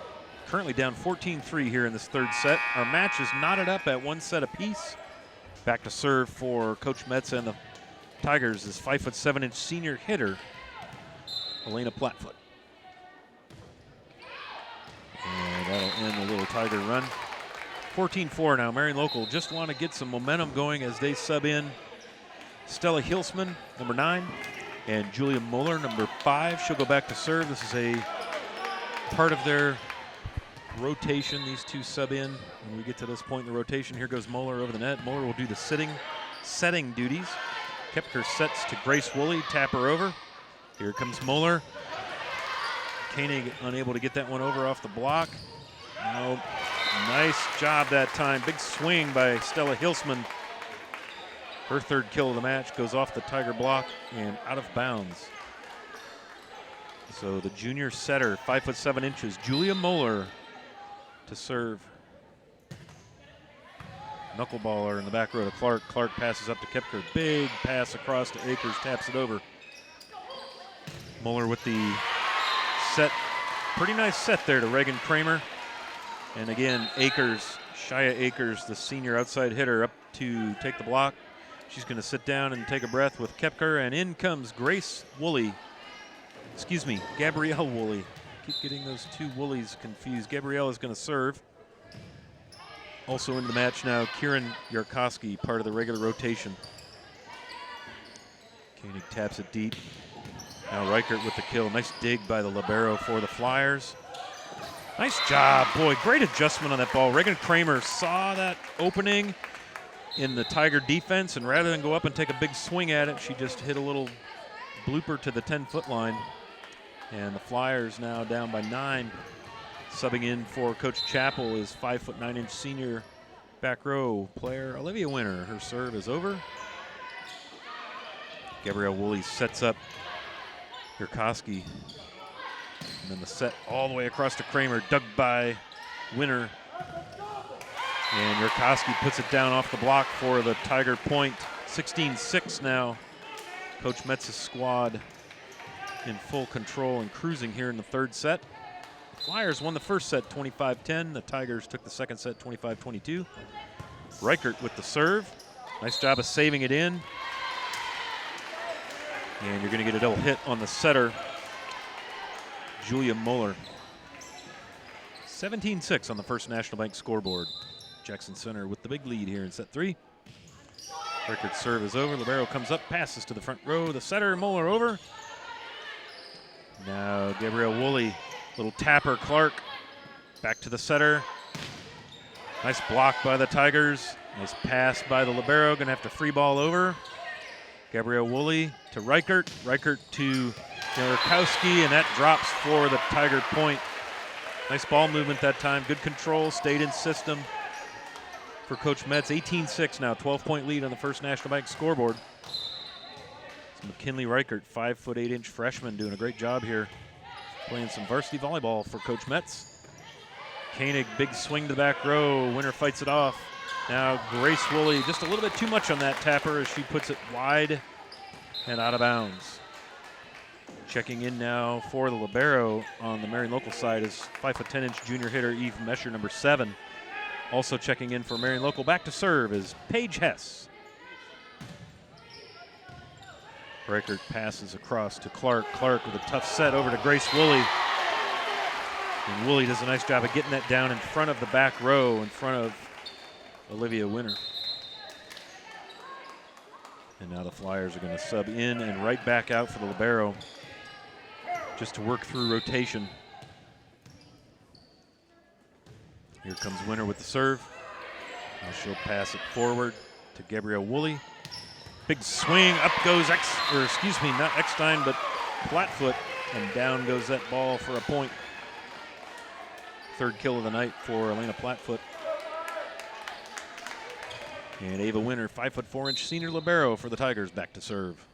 Currently down 14-3 here in this 3rd set. Our match is knotted up at 1 set apiece. Back to serve for Coach Metz and the Tigers is 5'7" senior hitter, Elena Plattfoot. And that'll end the little Tiger run. 14-4 now. Marion Local just want to get some momentum going as they sub in Stella Hilsman, number 9, and Julia Muller, number 5. She'll go back to serve. This is a part of their rotation. These two sub in when we get to this point in the rotation. Here goes Muller over the net. Muller will do the setting duties. Kepker sets to Grace Woolley, tap her over. Here comes Muller. Koenig unable to get that one over off the block. No, nice job that time. Big swing by Stella Hilsman. Her 3rd kill of the match goes off the Tiger block and out of bounds. So the junior setter, 5'7", Julia Muller to serve. Knuckleballer in the back row to Clark. Clark passes up to Kepker. Big pass across to Akers, taps it over. Muller with the set. Pretty nice set there to Reagan Cramer. And again, Akers, Shia Akers, the senior outside hitter, up to take the block. She's going to sit down and take a breath with Koepker, and in comes Gabrielle Woolley. Keep getting those two Woolies confused. Gabrielle is going to serve. Also into the match now, Kieran Yarkowski, part of the regular rotation. Koenig taps it deep. Now Reichert with the kill. Nice dig by the libero for the Flyers. Nice job, boy, great adjustment on that ball. Reagan Cramer saw that opening in the Tiger defense, and rather than go up and take a big swing at it, she just hit a little blooper to the 10-foot line. And the Flyers now down by 9. Subbing in for Coach Chappell is 5'9" senior back row player Olivia Winter. Her serve is over. Gabrielle Woolley sets up Yarkowski. And then the set all the way across to Cramer, dug by Winter. And Yarkowski puts it down off the block for the Tiger point. 16-6 now. Coach Metz's squad in full control and cruising here in the third set. The Flyers won the first set 25-10. The Tigers took the second set 25-22. Reichert with the serve. Nice job of saving it in. And you're going to get a double hit on the setter, Julia Muller. 17-6 on the First National Bank scoreboard. Jackson Center with the big lead here in set 3. Reichert's serve is over. Libero comes up, passes to the front row. The setter, Muller over. Now Gabrielle Woolley, little tapper, Clark. Back to the setter. Nice block by the Tigers. Nice pass by the libero. Going to have to free ball over. Gabrielle Woolley to Reichert. Reichert to Yarkowski, and that drops for the Tiger point. Nice ball movement that time. Good control, stayed in system for Coach Metz. 18-6 now, 12-point lead on the First National Bank scoreboard. It's McKinley Reichert, 5'8" freshman, doing a great job here, playing some varsity volleyball for Coach Metz. Koenig, big swing to the back row. Winter fights it off. Now Grace Woolley, just a little bit too much on that tapper as she puts it wide and out of bounds. Checking in now for the libero on the Marion local side is 5'10" junior hitter Eve Mesher, number 7. Also checking in for Marion local back to serve is Paige Hess. Reichert passes across to Clark. Clark with a tough set over to Grace Woolley. And Woolley does a nice job of getting that down in front of the back row, in front of Olivia Winter. And now the Flyers are going to sub in and right back out for the libero, just to work through rotation. Here comes Winter with the serve. Now she'll pass it forward to Gabrielle Woolley. Big swing, up goes not Eckstein, but Flatfoot, and down goes that ball for a point. Third kill of the night for Elena Flatfoot. And Ava Winter, 5'4" senior libero for the Tigers, back to serve.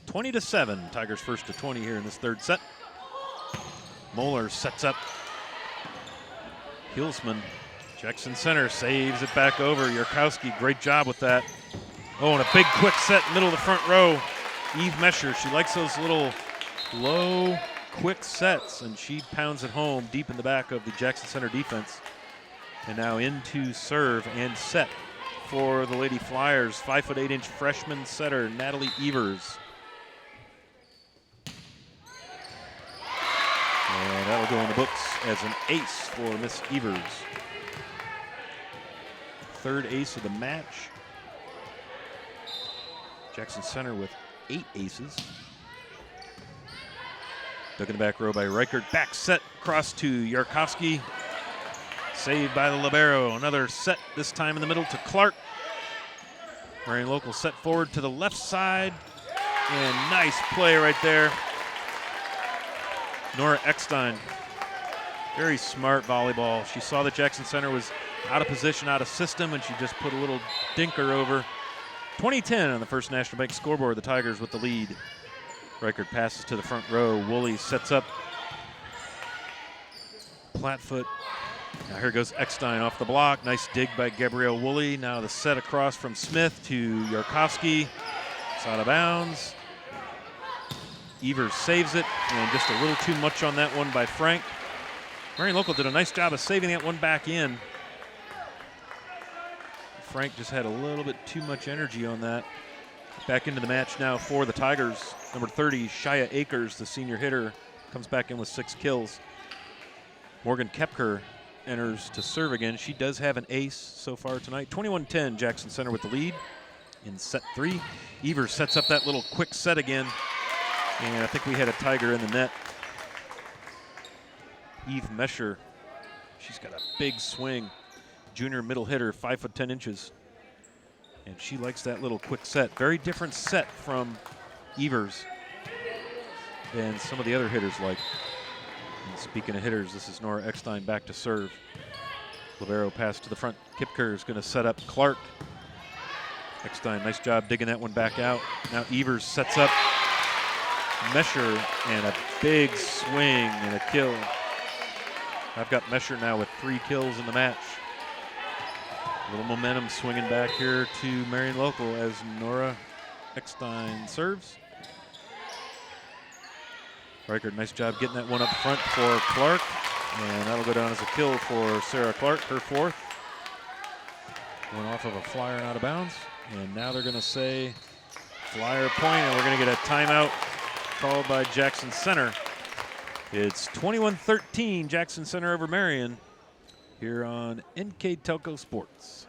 20-7, Tigers first to 20 here in this third set. Moeller sets up. Hilsman, Jackson Center saves it back over. Yarkowski, great job with that. Oh, and a big quick set, middle of the front row. Eve Mesher, she likes those little low, quick sets, and she pounds it home deep in the back of the Jackson Center defense. And now into serve and set for the Lady Flyers, 5'8" freshman setter Natalie Evers. And that'll go in the books as an ace for Miss Evers. Third ace of the match. Jackson Center with 8 aces. Dug in the back row by Reichert. Back set across to Yarkowski. Saved by the libero. Another set, this time in the middle to Clark. Marion local set forward to the left side. And nice play right there. Nora Eckstein. Very smart volleyball. She saw that Jackson Center was out of position, out of system, and she just put a little dinker over. 20-10 on the First National Bank scoreboard. The Tigers with the lead. Reichert passes to the front row. Woolley sets up. Flatfoot. Now here goes Eckstein off the block. Nice dig by Gabrielle Woolley. Now the set across from Smith to Yarkowski. It's out of bounds. Evers saves it, and just a little too much on that one by Frank. Marion local did a nice job of saving that one back in. Frank just had a little bit too much energy on that. Back into the match now for the Tigers. Number 30, Shia Akers, the senior hitter, comes back in with 6 kills. Morgan Koepker enters to serve again. She does have an ace so far tonight. 21-10, Jackson Center with the lead in set 3. Evers sets up that little quick set again. And I think we had a Tiger in the net. Eve Mesher, she's got a big swing. Junior middle hitter, 5'10". And she likes that little quick set. Very different set from Evers than some of the other hitters like. And speaking of hitters, this is Nora Eckstein back to serve. Libero pass to the front. Koepker is going to set up Clark. Eckstein, nice job digging that one back out. Now Evers sets up Mesher, and a big swing and a kill. I've got Mesher now with 3 kills in the match. A little momentum swinging back here to Marion Local as Nora Eckstein serves. Reichert, nice job getting that one up front for Clark. And that'll go down as a kill for Sarah Clark, her 4th. Went off of a flyer and out of bounds. And now they're going to say flyer point, and we're going to get a timeout called by Jackson Center. It's 21-13, Jackson Center over Marion here on NKTelco Sports.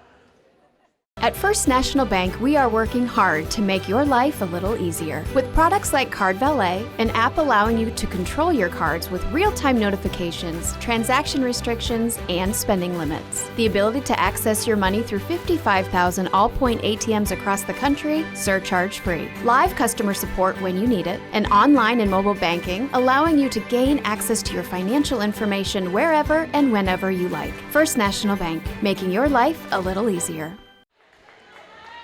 At First National Bank, we are working hard to make your life a little easier. With products like Card Valet, an app allowing you to control your cards with real-time notifications, transaction restrictions, and spending limits. The ability to access your money through 55,000 all-point ATMs across the country, surcharge-free. Live customer support when you need it, and online and mobile banking, allowing you to gain access to your financial information wherever and whenever you like. First National Bank, making your life a little easier.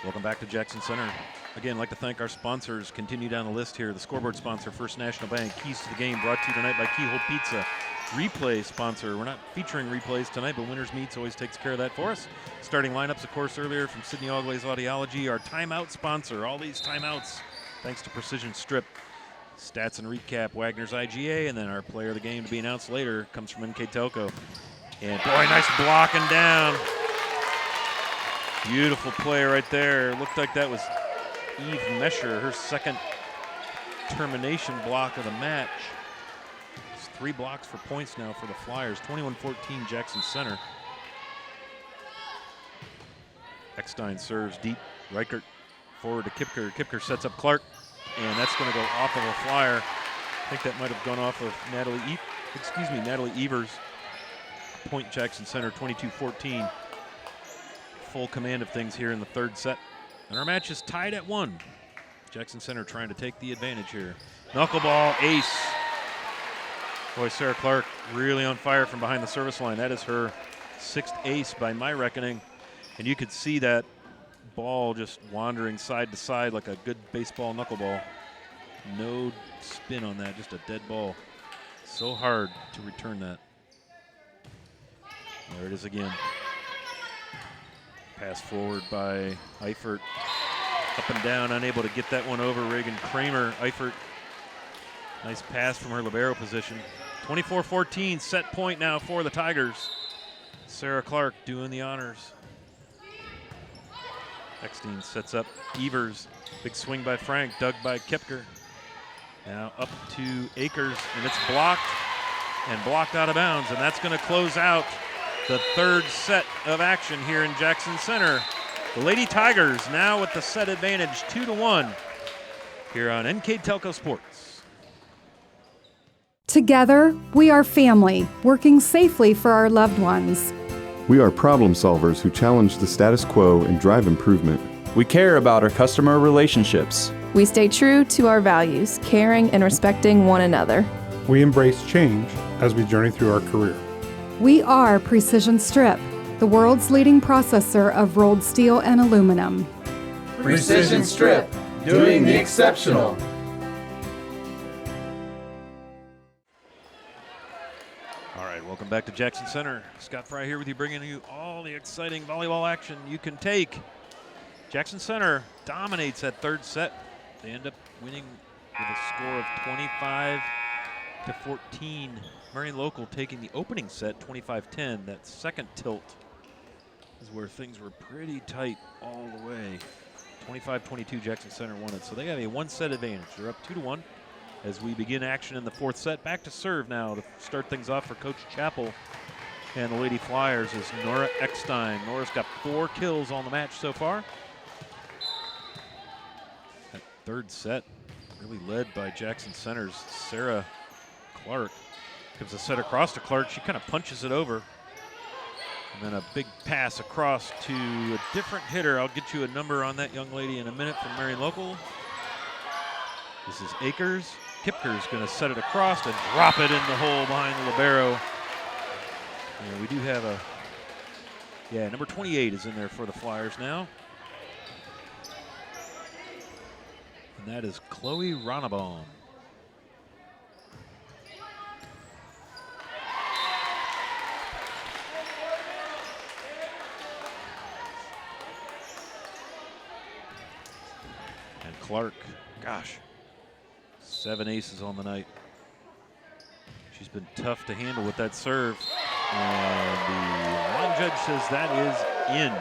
Welcome back to Jackson Center. Again, I'd like to thank our sponsors. Continue down the list here. The scoreboard sponsor, First National Bank. Keys to the game brought to you tonight by Keyhole Pizza. Replay sponsor. We're not featuring replays tonight, but Winners Meats always takes care of that for us. Starting lineups, of course, earlier from Sydney Ogle's Audiology. Our timeout sponsor. All these timeouts, thanks to Precision Strip. Stats and recap, Wagner's IGA, and then our player of the game to be announced later comes from NKTelco. And boy, nice blocking down. Beautiful play right there. Looked like that was Eve Mesher, her 2nd termination block of the match. It's 3 blocks for points now for the Flyers. 21-14 Jackson Center. Eckstein serves deep. Reichert forward to Koepker. Koepker sets up Clark, and that's going to go off of a Flyer. I think that might have gone off of Natalie Evers. Point Jackson Center, 22-14. Full command of things here in the 3rd set. And our match is tied at 1. Jackson Center trying to take the advantage here. Knuckleball, ace. Boy, Sarah Clark really on fire from behind the service line. That is her 6th ace by my reckoning. And you could see that ball just wandering side to side like a good baseball knuckleball. No spin on that, just a dead ball. So hard to return that. There it is again. Pass forward by Eifert. Up and down, unable to get that one over. Reagan Cramer. Eifert, nice pass from her libero position. 24-14, set point now for the Tigers. Sarah Clark doing the honors. Eckstein sets up Evers. Big swing by Frank, dug by Koepker. Now up to Akers, and it's blocked and blocked out of bounds, and that's going to close out the 3rd set of action here in Jackson Center. The Lady Tigers now with the set advantage 2-1 here on NKTelco Sports. Together, we are family, working safely for our loved ones. We are problem solvers who challenge the status quo and drive improvement. We care about our customer relationships. We stay true to our values, caring and respecting one another. We embrace change as we journey through our career. We are Precision Strip, the world's leading processor of rolled steel and aluminum. Precision Strip, doing the exceptional. All right, welcome back to Jackson Center. Scott Fry here with you, bringing you all the exciting volleyball action you can take. Jackson Center dominates that 3rd set. They end up winning with a score of 25-14. Marion Local taking the opening set, 25-10. That 2nd tilt is where things were pretty tight all the way. 25-22 Jackson Center won it. So they have a 1-set advantage. They're up 2-1 as we begin action in the 4th set. Back to serve now to start things off for Coach Chappell and the Lady Flyers is Nora Eckstein. Nora's got 4 kills on the match so far. That 3rd set really led by Jackson Center's Sarah Clark. Gives a set across to Clark. She kind of punches it over. And then a big pass across to a different hitter. I'll get you a number on that young lady in a minute from Marion Local. This is Akers. Kipker's going to set it across and drop it in the hole behind the libero. And we do have a, number 28 is in there for the Flyers now. And that is Chloe Ronnebaum. And Clark, gosh, 7 aces on the night. She's been tough to handle with that serve. And the line judge says that is in.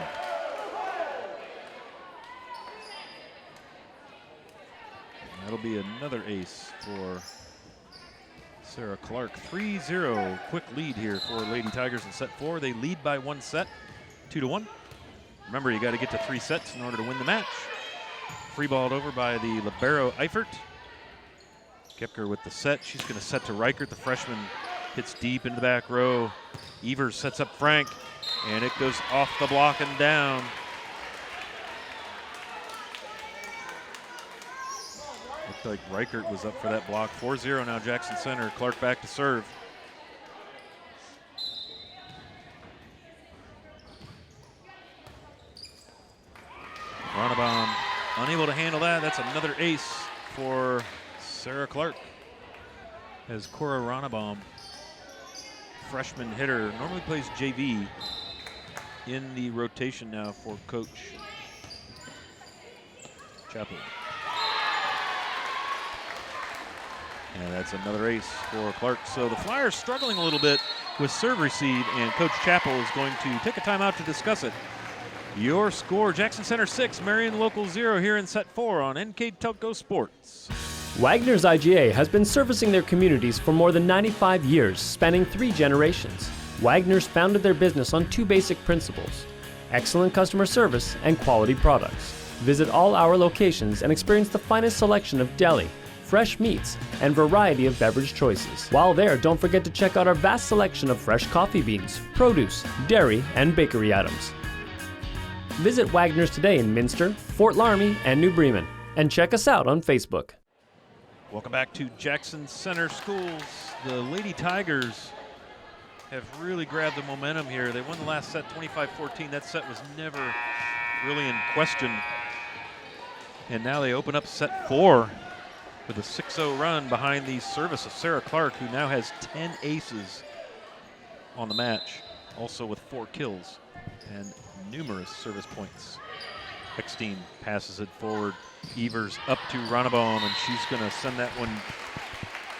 And that'll be another ace for Sarah Clark. 3-0 quick lead here for Lady Tigers in set 4. They lead by 1 set, 2-1. Remember, you got to get to 3 sets in order to win the match. Free balled over by the libero Eifert. Kepker with the set. She's going to set to Reichert. The freshman hits deep into the back row. Evers sets up Frank, and it goes off the block and down. Looked like Reichert was up for that block. 4-0 now Jackson Center. Clark back to serve. Ronnebaum unable to handle that. That's another ace for Sarah Clark. As Cora Ronnebaum, freshman hitter, normally plays JV, in the rotation now for Coach Chappell. And that's another ace for Clark. So the Flyers struggling a little bit with serve receive, and Coach Chappell is going to take a timeout to discuss it. Your score, Jackson Center 6, Marion Local 0 here in set 4 on NKTelco Sports. Wagner's IGA has been servicing their communities for more than 95 years, spanning 3 generations. Wagner's founded their business on 2 basic principles: excellent customer service and quality products. Visit all our locations and experience the finest selection of deli, fresh meats, and variety of beverage choices. While there, don't forget to check out our vast selection of fresh coffee beans, produce, dairy, and bakery items. Visit Wagner's today in Minster, Fort Laramie, and New Bremen, and check us out on Facebook. Welcome back to Jackson Center Schools. The Lady Tigers have really grabbed the momentum here. They won the last set 25-14. That set was never really in question. And now they open up set 4 with a 6-0 run behind the service of Sarah Clark, who now has 10 aces on the match, also with 4 kills and numerous service points. Eckstein passes it forward. Evers up to Ronnebaum, and she's going to send that one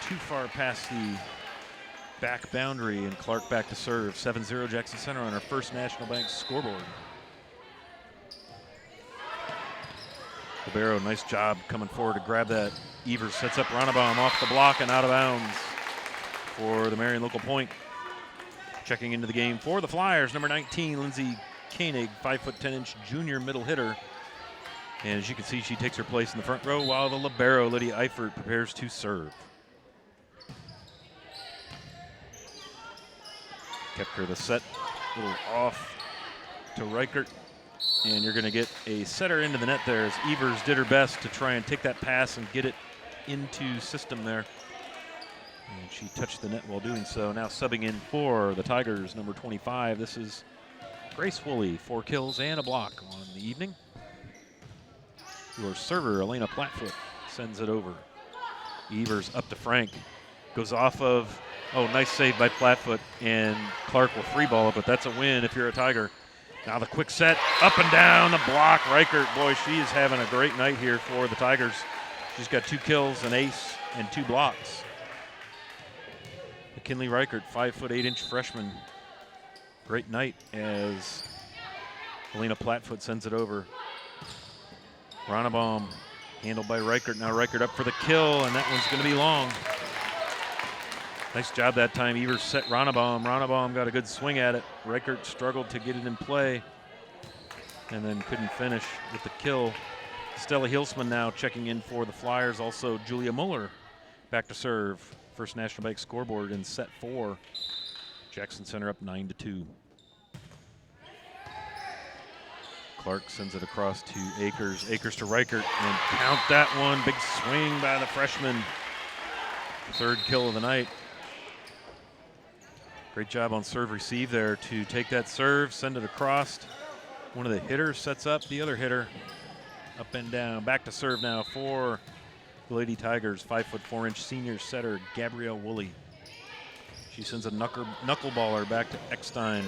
too far past the back boundary, and Clark back to serve. 7-0 Jackson Center on our first National Bank scoreboard. Libero, nice job coming forward to grab that. Evers sets up Ronnebaum off the block and out of bounds for the Marion Local point. Checking into the game for the Flyers, number 19, Lindsay Koenig, 5'10" junior middle hitter. And as you can see, she takes her place in the front row while the libero, Lydia Eifert, prepares to serve. Kept her the set, a little off to Reichert. And you're going to get a setter into the net there as Evers did her best to try and take that pass and get it into system there. And she touched the net while doing so. Now subbing in for the Tigers, number 25. This is Grace Woolley, 4 kills and a block on the evening. Your server, Elena Plattfoot, sends it over. Evers up to Frank. Goes off of, nice save by Plattfoot, and Clark will free ball it, but that's a win if you're a Tiger. Now the quick set, up and down the block. Reichert, boy, she is having a great night here for the Tigers. She's got 2 kills, an ace, and 2 blocks. McKinley Reichert, 5'8" freshman. Great night as Helena Platfoot sends it over. Ronnebaum handled by Reichert. Now Reichert up for the kill, and that one's going to be long. Nice job that time. Evers set Ronnebaum. Ronnebaum got a good swing at it. Reichert struggled to get it in play and then couldn't finish with the kill. Stella Hilsman now checking in for the Flyers. Also Julia Muller back to serve. First National Bank scoreboard in set 4. Jackson Center up 9-2. Clark sends it across to Akers. Akers to Reichert, and count that one. Big swing by the freshman. Third kill of the night. Great job on serve receive there to take that serve, send it across. One of the hitters sets up the other hitter. Up and down. Back to serve now for the Lady Tigers. 5'4" senior setter Gabrielle Woolley. She sends a knuckleballer back to Eckstein.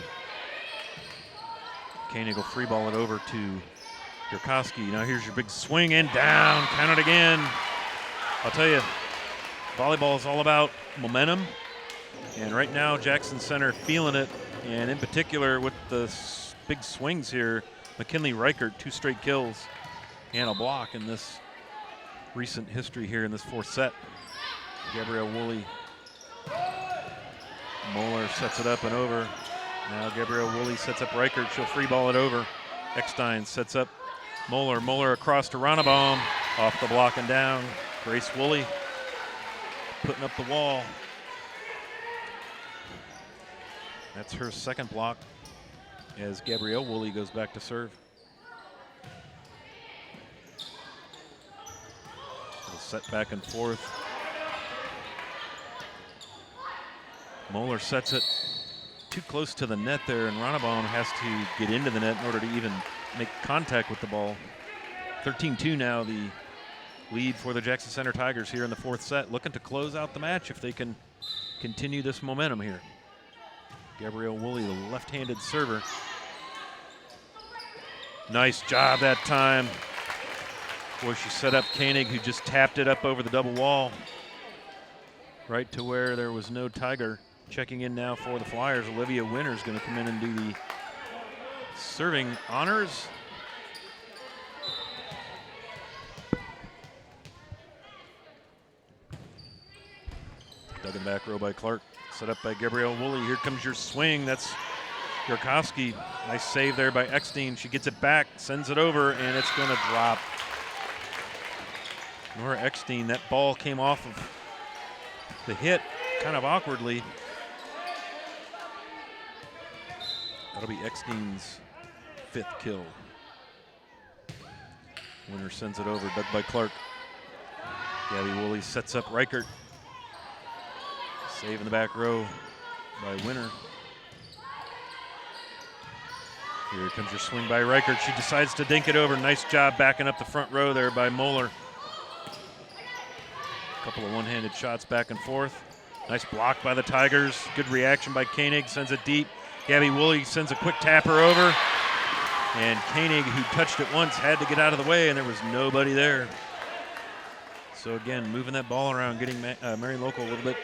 Koenig will free ball it over to Yurkowski. Now here's your big swing and down. Count it again. I'll tell you, volleyball is all about momentum. And right now, Jackson Center feeling it. And in particular, with the big swings here, McKinley Reichert, 2 straight kills and a block in this recent history here in this 4th set. Gabrielle Woolley. Moeller sets it up and over. Now Gabrielle Woolley sets up Reichert. She'll free ball it over. Eckstein sets up Moeller. Moeller across to Ronnebaum. Off the block and down. Grace Woolley putting up the wall. That's her second block as Gabrielle Woolley goes back to serve. Little set back and forth. Moeller sets it too close to the net there, and Ronnebaum has to get into the net in order to even make contact with the ball. 13-2 now, the lead for the Jackson Center Tigers here in the 4th set, looking to close out the match if they can continue this momentum here. Gabrielle Woolley, the left-handed server. Nice job that time. Boy, she set up Koenig, who just tapped it up over the double wall, right to where there was no Tiger. Checking in now for the Flyers, Olivia Winter's going to come in and do the serving honors. Dug in the back row by Clark. Set up by Gabrielle Woolley. Here comes your swing. That's Yurkowski. Nice save there by Eckstein. She gets it back, sends it over, and it's going to drop. Nora Eckstein, that ball came off of the hit kind of awkwardly. That'll be Eckstein's 5th kill. Winter sends it over, dug by Clark. Gabby Woolley sets up Reichert. Save in the back row by Winter. Here comes your swing by Reichert. She decides to dink it over. Nice job backing up the front row there by Moeller. A couple of one-handed shots back and forth. Nice block by the Tigers. Good reaction by Koenig, sends it deep. Gabby Woolley sends a quick tapper over. And Koenig, who touched it once, had to get out of the way, and there was nobody there. So again, moving that ball around, getting Marion Local a little bit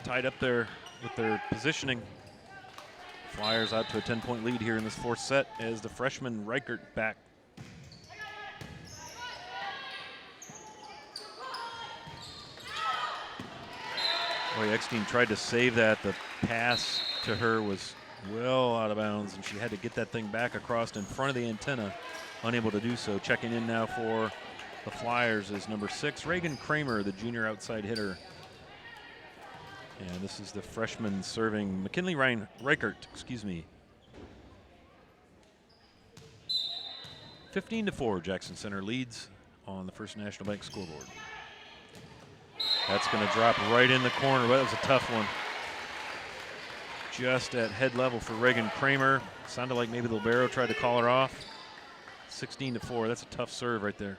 tied up there with their positioning. Flyers out to a 10-point lead here in this 4th set as the freshman Reichert back. Boy, Eckstein tried to save that. The pass to her was well out of bounds, and she had to get that thing back across in front of the antenna. Unable to do so. Checking in now for the Flyers is number 6, Reagan Cramer, the junior outside hitter. And this is the freshman serving McKinley Reichert, 15-4, Jackson Center leads on the First National Bank scoreboard. That's going to drop right in the corner. Well, that was a tough one. Just at head level for Reagan Cramer. Sounded like maybe the libero tried to call her off. 16-4, that's a tough serve right there.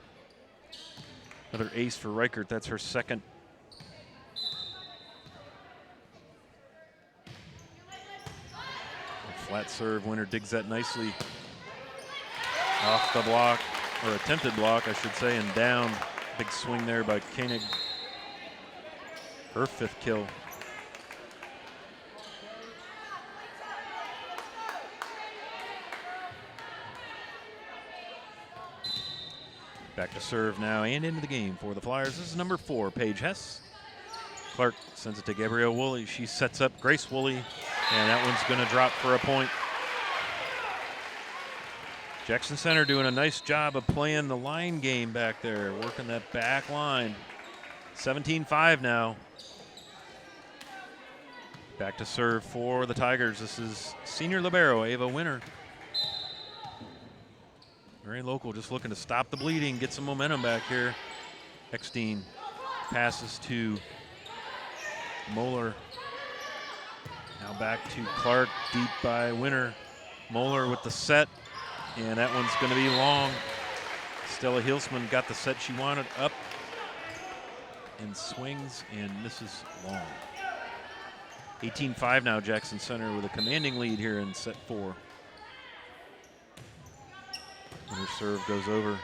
Another ace for Reichert, that's her second. Flat serve, Winter digs that nicely off the block, or attempted block, I should say, and down. Big swing there by Koenig. Her 5th kill. Back to serve now and into the game for the Flyers. This is number 4, Paige Hess. Clark sends it to Gabrielle Woolley. She sets up Grace Woolley, and that one's going to drop for a point. Jackson Center doing a nice job of playing the line game back there, working that back line. 17-5 now. Back to serve for the Tigers. This is senior libero Ava Winter. Very local, just looking to stop the bleeding, get some momentum back here. Eckstein passes to Moeller. Now back to Clark, deep by Winter. Moeller with the set, and that one's going to be long. Stella Hilsman got the set she wanted, up and swings and misses long. 18-5 now, Jackson Center with a commanding lead here in set 4. Winter serve goes over.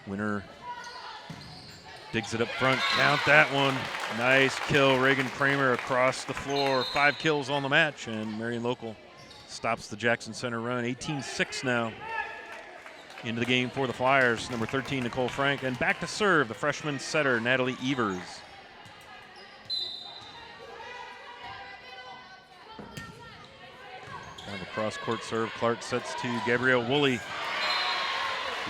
Winter digs it up front. Count that one. Nice kill. Reagan Cramer across the floor. 5 kills on the match, and Marion Local stops the Jackson Center run. 18-6 now. Into the game for the Flyers. Number 13, Nicole Frank. And back to serve, the freshman setter, Natalie Evers. Kind of a cross-court serve. Clark sets to Gabrielle Woolley.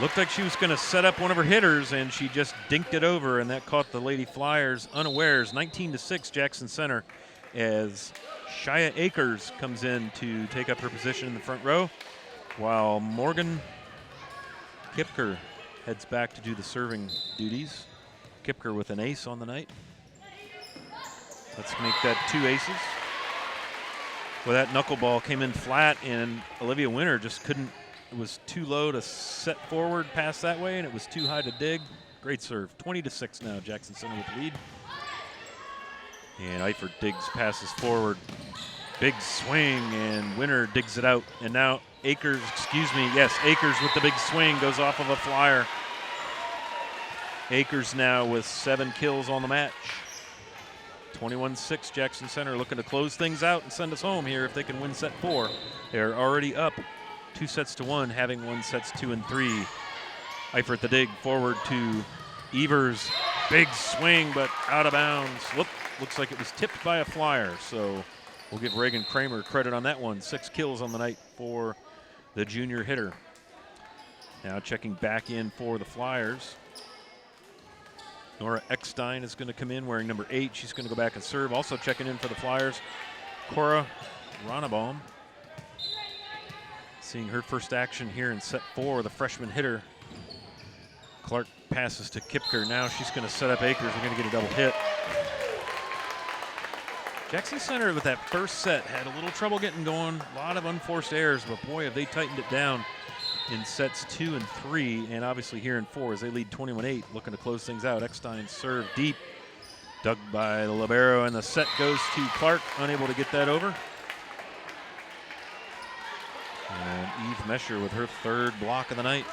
Looked like she was going to set up one of her hitters, and she just dinked it over, and that caught the Lady Flyers unawares. 19-6 Jackson Center as Shia Akers comes in to take up her position in the front row, while Morgan Kipker heads back to do the serving duties. Kipker with an ace on the night. Let's make that 2 aces. Well, that knuckleball came in flat, and Olivia Winter just couldn't. It was too low to set forward past that way, and it was too high to dig. Great serve. 20-6 now, Jackson Center with the lead. And Eifert digs, passes forward. Big swing, and Winter digs it out. And now Akers, Akers with the big swing goes off of a flyer. Akers now with 7 kills on the match. 21-6 Jackson Center looking to close things out and send us home here if they can win set 4. They're already up 2-1, having won sets 2 and 3. Eifert the dig forward to Evers. Big swing, but out of bounds. Looks like it was tipped by a flyer, so we'll give Reagan Cramer credit on that one. 6 kills on the night for the junior hitter. Now checking back in for the Flyers. Nora Eckstein is going to come in wearing number 8. She's going to go back and serve. Also checking in for the Flyers, Cora Ronnebaum. Seeing her first action here in set 4, the freshman hitter. Clark passes to Kipker. Now she's going to set up Akers. We're going to get a double hit. Jackson Center with that first set had a little trouble getting going. A lot of unforced errors, but boy, have they tightened it down in sets 2 and 3, and obviously here in 4 as they lead 21-8, looking to close things out. Eckstein serve deep, dug by the libero, and the set goes to Clark, unable to get that over. And Eve Mesher with her 3rd block of the night.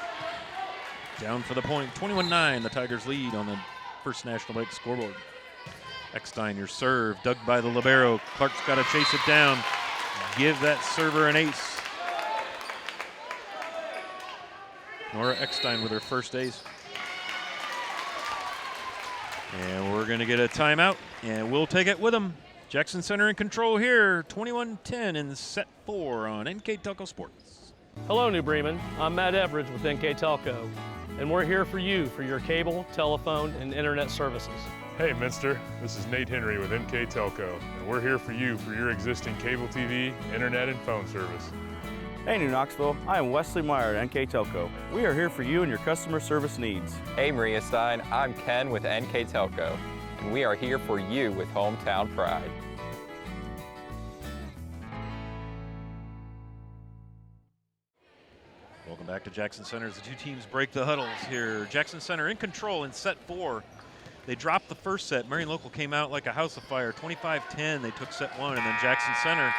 Down for the point. 21-9, the Tigers lead on the first National Bank scoreboard. Eckstein, your serve, dug by the libero. Clark's got to chase it down. Give that server an ace. Nora Eckstein with her first ace. And we're going to get a timeout, and we'll take it with them. Jackson Center in control here, 21-10 in set 4 on NKTelco Sports. Hello, New Bremen. I'm Matt Everidge with NKTelco, and we're here for you for your cable, telephone, and internet services. Hey, Minster. This is Nate Henry with NKTelco, and we're here for you for your existing cable TV, internet, and phone service. Hey, New Knoxville. I am Wesley Meyer at NKTelco. We are here for you and your customer service needs. Hey, Maria Stein. I'm Ken with NKTelco, and we are here for you with hometown pride. Welcome back to Jackson Center as the 2 teams break the huddles here. Jackson Center in control in set 4. They dropped the first set. Marion Local came out like a house of fire. 25-10, they took set 1, and then Jackson Center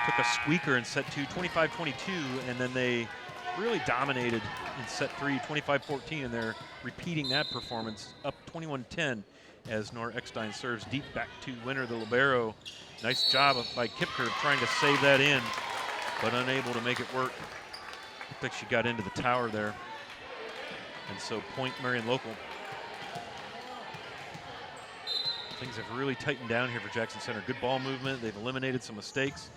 took a squeaker in set 2, 25-22, and then they really dominated in set 3, 25-14, and they're repeating that performance up 21-10 as Nora Eckstein serves deep back to Winter, the libero. Nice job by Kipker trying to save that in, but unable to make it work. Looked like she got into the tower there. And so point Marion Local. Things have really tightened down here for Jackson Center. Good ball movement. They've eliminated some mistakes.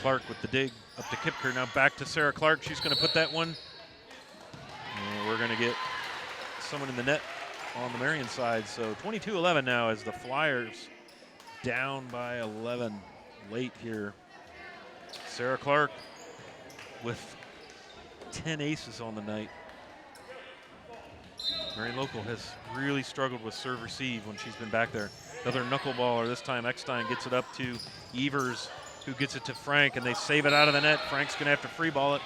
Clark with the dig up to Kipker. Now back to Sarah Clark. She's going to put that one. And we're going to get someone in the net on the Marion side. So 22-11 now as the Flyers down by 11 late here. Sarah Clark with 10 aces on the night. Marion Local has really struggled with serve receive when she's been back there. Another knuckleballer. This time Eckstein gets it up to Evers, who gets it to Frank, and they save it out of the net. Frank's going to have to free ball it.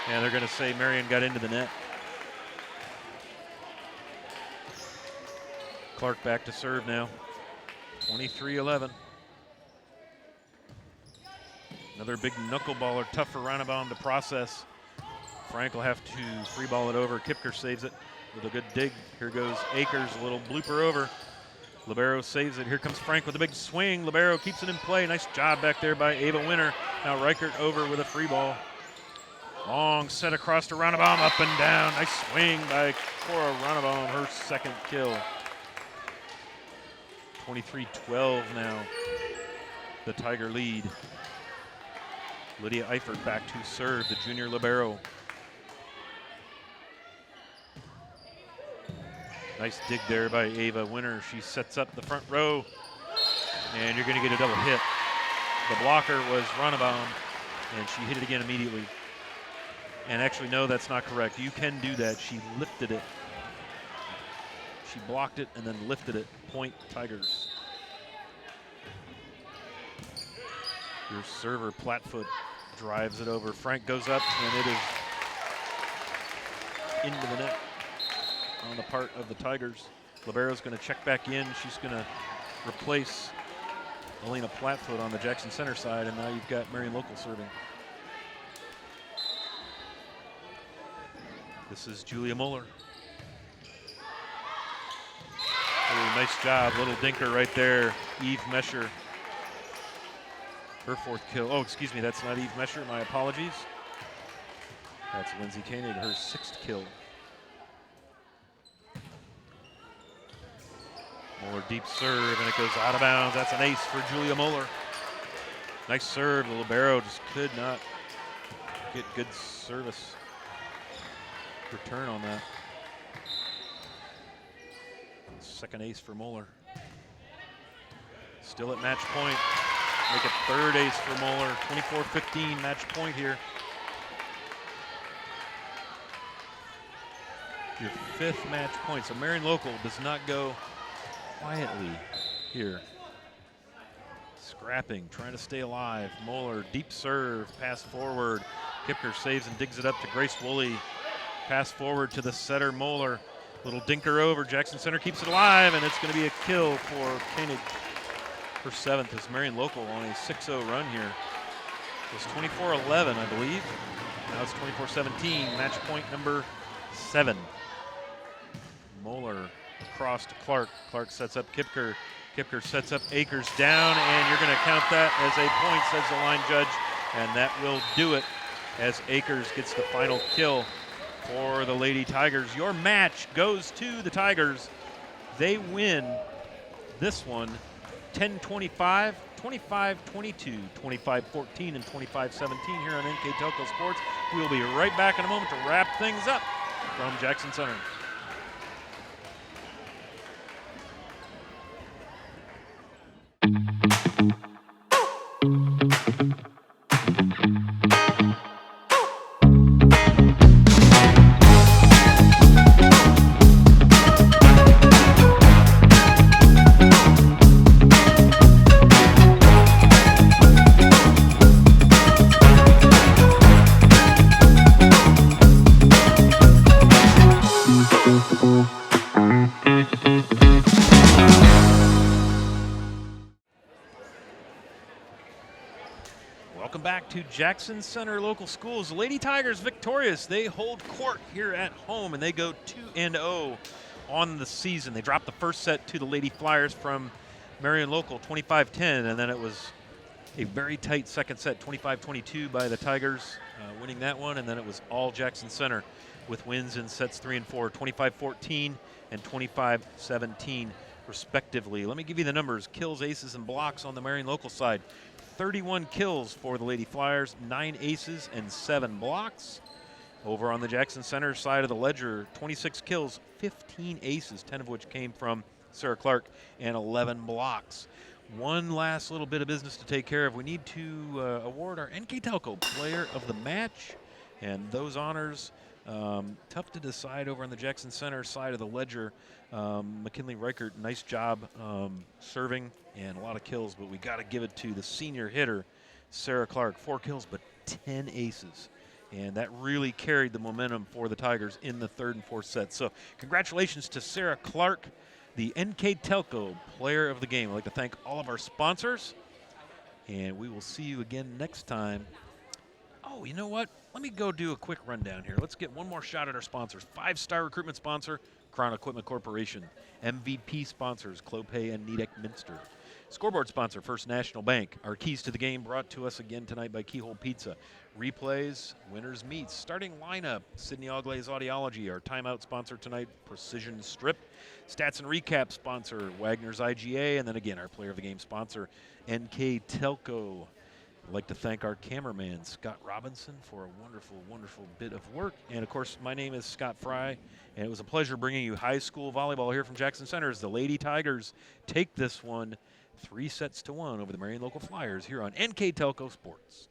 And they're going to say Marion got into the net. Clark back to serve now. 23-11. Another big knuckleballer, tough for Ranabaum to process. Frank will have to free ball it over. Kipker saves it with a good dig. Here goes Akers, a little blooper over. Libero saves it. Here comes Frank with a big swing. Libero keeps it in play. Nice job back there by Ava Winter. Now Reichert over with a free ball. Long set across to Ranabaum, up and down. Nice swing by Cora Ranabaum, her second kill. 23-12 now, the Tiger lead. Lydia Eifert back to serve, the junior libero. Nice dig there by Ava Winter. She sets up the front row, and you're going to get a double hit. The blocker was Ranabaum, and she hit it again immediately. And actually, no, that's not correct. You can do that. She lifted it. She blocked it and then lifted it. Point Tigers. Your server, Platfoot, drives it over. Frank goes up, and it is into the net on the part of the Tigers. Libero's going to check back in. She's going to replace Elena Platfoot on the Jackson Center side, and now you've got Marion Local serving. This is Julia Muller. Oh, nice job, little dinker right there. Eve Mesher, her fourth kill. Oh, excuse me, that's not Eve Mesher, my apologies. That's Lindsay Koenig, her sixth kill. Muller deep serve, and it goes out of bounds. That's an ace for Julia Muller. Nice serve, the libero just could not get good service return on that. Second ace for Muller. Still at match point. Make it third ace for Muller. 24-15 match point here. Your fifth match point. So Marion Local does not go quietly here. Scrapping, trying to stay alive. Muller, deep serve, pass forward. Kipker saves and digs it up to Grace Woolley. Pass forward to the setter, Muller. Little dinker over. Jackson Center keeps it alive, and it's going to be a kill for Koenig. Her seventh is Marion Local on a 6-0 run here. It was 24-11, I believe. Now it's 24-17, match point number 7. Muller across to Clark. Clark sets up Kipker. Kipker sets up Akers down, and you're going to count that as a point, says the line judge, and that will do it as Akers gets the final kill for the Lady Tigers. Your match goes to the Tigers. They win this one 10-25, 25-22, 25-14, and 25-17 here on NKTelco Sports. We'll be right back in a moment to wrap things up from Jackson Center. Welcome back to Jackson Center Local Schools. Lady Tigers victorious. They hold court here at home, and they go 2-0 on the season. They dropped the first set to the Lady Flyers from Marion Local, 25-10, and then it was a very tight second set, 25-22 by the Tigers, winning that one, and then it was all Jackson Center. with wins in sets 3 and 4, 25-14 and 25-17 respectively. Let me give you the numbers. Kills, aces, and blocks on the Marion local side. 31 kills for the Lady Flyers, 9 aces and 7 blocks. Over on the Jackson Center side of the ledger, 26 kills, 15 aces, 10 of which came from Sarah Clark, and 11 blocks. One last little bit of business to take care of. We need to award our NKTelco Player of the Match, and those honors, tough to decide over on the Jackson Center side of the ledger. McKinley Reichert, nice job serving and a lot of kills, but we got to give it to the senior hitter, Sarah Clark. 4 kills, but 10 aces. And that really carried the momentum for the Tigers in the 3rd and 4th sets. So congratulations to Sarah Clark, the NKTelco Player of the Game. I'd like to thank all of our sponsors, and we will see you again next time. Oh, you know what? Let me go do a quick rundown here. Let's get one more shot at our sponsors. 5-star recruitment sponsor, Crown Equipment Corporation. MVP sponsors, Clopay and Nedick Minster. Scoreboard sponsor, First National Bank. Our keys to the game brought to us again tonight by Keyhole Pizza. Replays, winners meets. Starting lineup, Sydney Auglay's Audiology. Our timeout sponsor tonight, Precision Strip. Stats and recap sponsor, Wagner's IGA. And then again, our player of the game sponsor, NKTelco. I'd like to thank our cameraman, Scott Robinson, for a wonderful, wonderful bit of work. And, of course, my name is Scott Fry, and it was a pleasure bringing you high school volleyball here from Jackson Center as the Lady Tigers take this one 3-1 over the Marion Local Flyers here on NKTelco Sports.